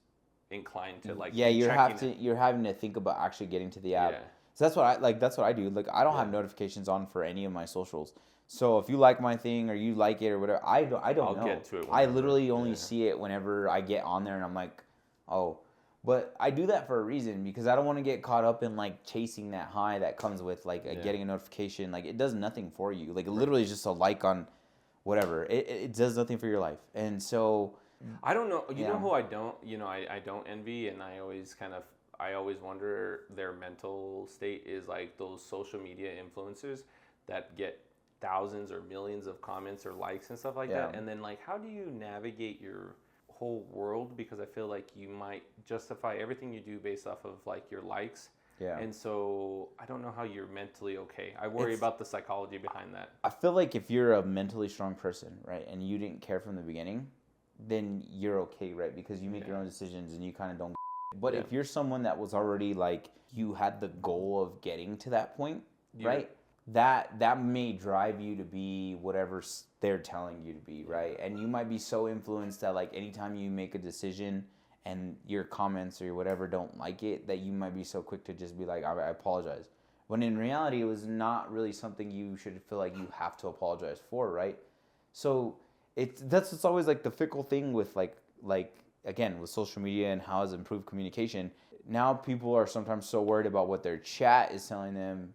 inclined to like you're having to think about actually getting to the app. So that's what I do. Like I don't have notifications on for any of my socials. So if you like my thing or you like it or whatever, I don't know. Get to it. I literally only see it whenever I get on there and I'm like, oh. But I do that for a reason because I don't want to get caught up in like chasing that high that comes with like getting a notification. Like it does nothing for you. Like it literally is just a like on whatever. It does nothing for your life. And so I don't know. You know who I don't envy, and I always wonder their mental state is like those social media influencers that get thousands or millions of comments or likes and stuff like that. And then like, how do you navigate your whole world? Because I feel like you might justify everything you do based off of like your likes. Yeah. And so I don't know how you're mentally okay. I worry about the psychology behind that. I feel like if you're a mentally strong person, right, and you didn't care from the beginning, then you're okay, right? Because you make your own decisions and you kind of don't. But if you're someone that was already like, you had the goal of getting to that point, right? That may drive you to be whatever they're telling you to be, right? And you might be so influenced that like anytime you make a decision and your comments or whatever don't like it, that you might be so quick to just be like, I apologize. When in reality, it was not really something you should feel like you have to apologize for, right? So it's always like the fickle thing with like again, with social media and how it's improved communication. Now people are sometimes so worried about what their chat is telling them.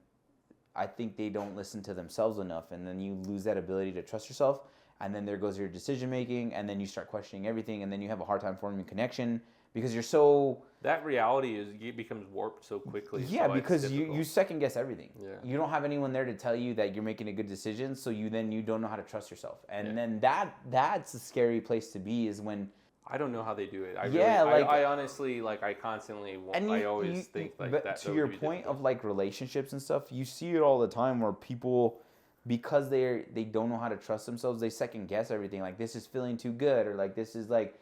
I think they don't listen to themselves enough, and then you lose that ability to trust yourself. And then there goes your decision making, and then you start questioning everything, and then you have a hard time forming connection because you're so... That reality becomes warped so quickly. Yeah, so because you second guess everything. Yeah. You don't have anyone there to tell you that you're making a good decision, so you don't know how to trust yourself. And then that's a scary place to be, is when... I don't know how they do it. I honestly, like, I constantly, I always think like but that. To your point of like relationships and stuff, you see it all the time where people, because they don't know how to trust themselves, they second guess everything. Like, this is feeling too good, or like this is like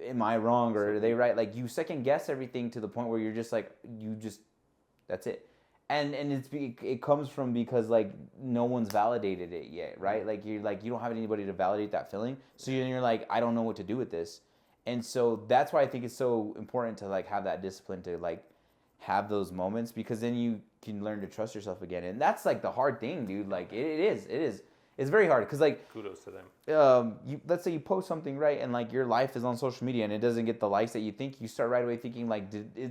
am I wrong or are they right? Like you second guess everything to the point where you're just like that's it. And it comes from because like no one's validated it yet, right? Like you don't have anybody to validate that feeling. So you're like, I don't know what to do with this. And so that's why I think it's so important to like have that discipline to like have those moments, because then you can learn to trust yourself again. And that's like the hard thing, dude. Like it is. It's very hard because like kudos to them. Let's say you post something, right, and like your life is on social media and it doesn't get the likes that you think. You start right away thinking like,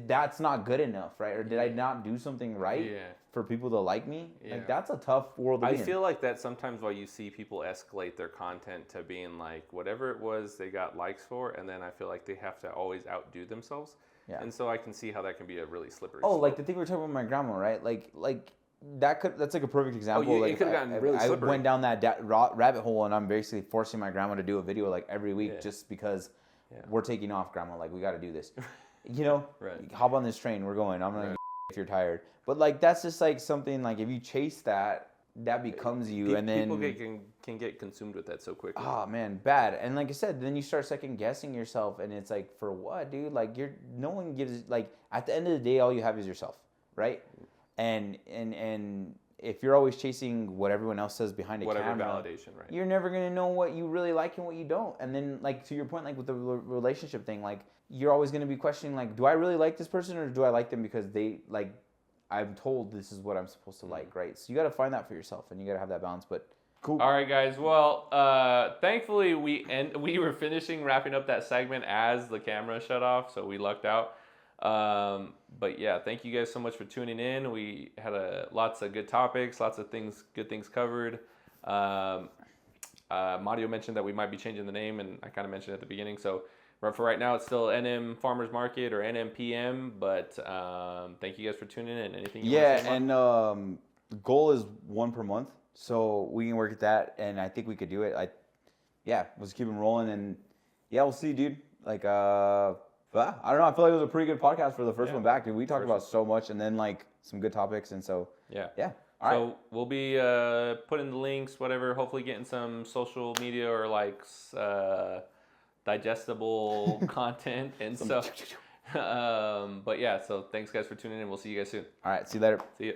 that's not good enough, right? Or did I not do something right for people to like me? Yeah. Like that's a tough world to be in. I feel like that sometimes while you see people escalate their content to being like whatever it was they got likes for, and then I feel like they have to always outdo themselves. Yeah. And so I can see how that can be a really slippery slope. Like the thing we were talking about with my grandma, right? Like that's like a perfect example. It could have gotten really slippery. I went down that rabbit hole, and I'm basically forcing my grandma to do a video like every week just because we're taking off, grandma. Like we got to do this. You know, right. Hop on this train. We're going. I'm gonna if you're tired. But like that's just like something like if you chase that becomes you, and then people can get consumed with that so quickly. Oh man, bad. And like I said, then you start second guessing yourself, and it's like, for what, dude? Like no one gives, like at the end of the day, all you have is yourself, right? And if you're always chasing what everyone else says behind a camera, validation, right? You're never gonna know what you really like and what you don't. And then, like to your point, like with the relationship thing, like you're always gonna be questioning, like, do I really like this person, or do I like them because they like I'm told this is what I'm supposed to like, right? So you got to find that for yourself, and you got to have that balance. But cool. All right, guys. Well, thankfully we were wrapping up that segment as the camera shut off, so we lucked out. But yeah, thank you guys so much for tuning in. We had lots of good topics, lots of good things covered. Mario mentioned that we might be changing the name, and I kind of mentioned it at the beginning. So for right now, it's still NM Farmers Market or NMPM. But thank you guys for tuning in. Anything you want to say, Mark? And the goal is 1 per month, so we can work at that, and I think we could do it. Let's keep them rolling, and we'll see, dude. Like But I don't know. I feel like it was a pretty good podcast for the first one back, dude. We talked about so much, and then like some good topics, and so yeah. All so right. We'll be putting the links, whatever. Hopefully, getting some social media or like digestible content and stuff. But yeah, so thanks guys for tuning in. We'll see you guys soon. All right. See you later. See you.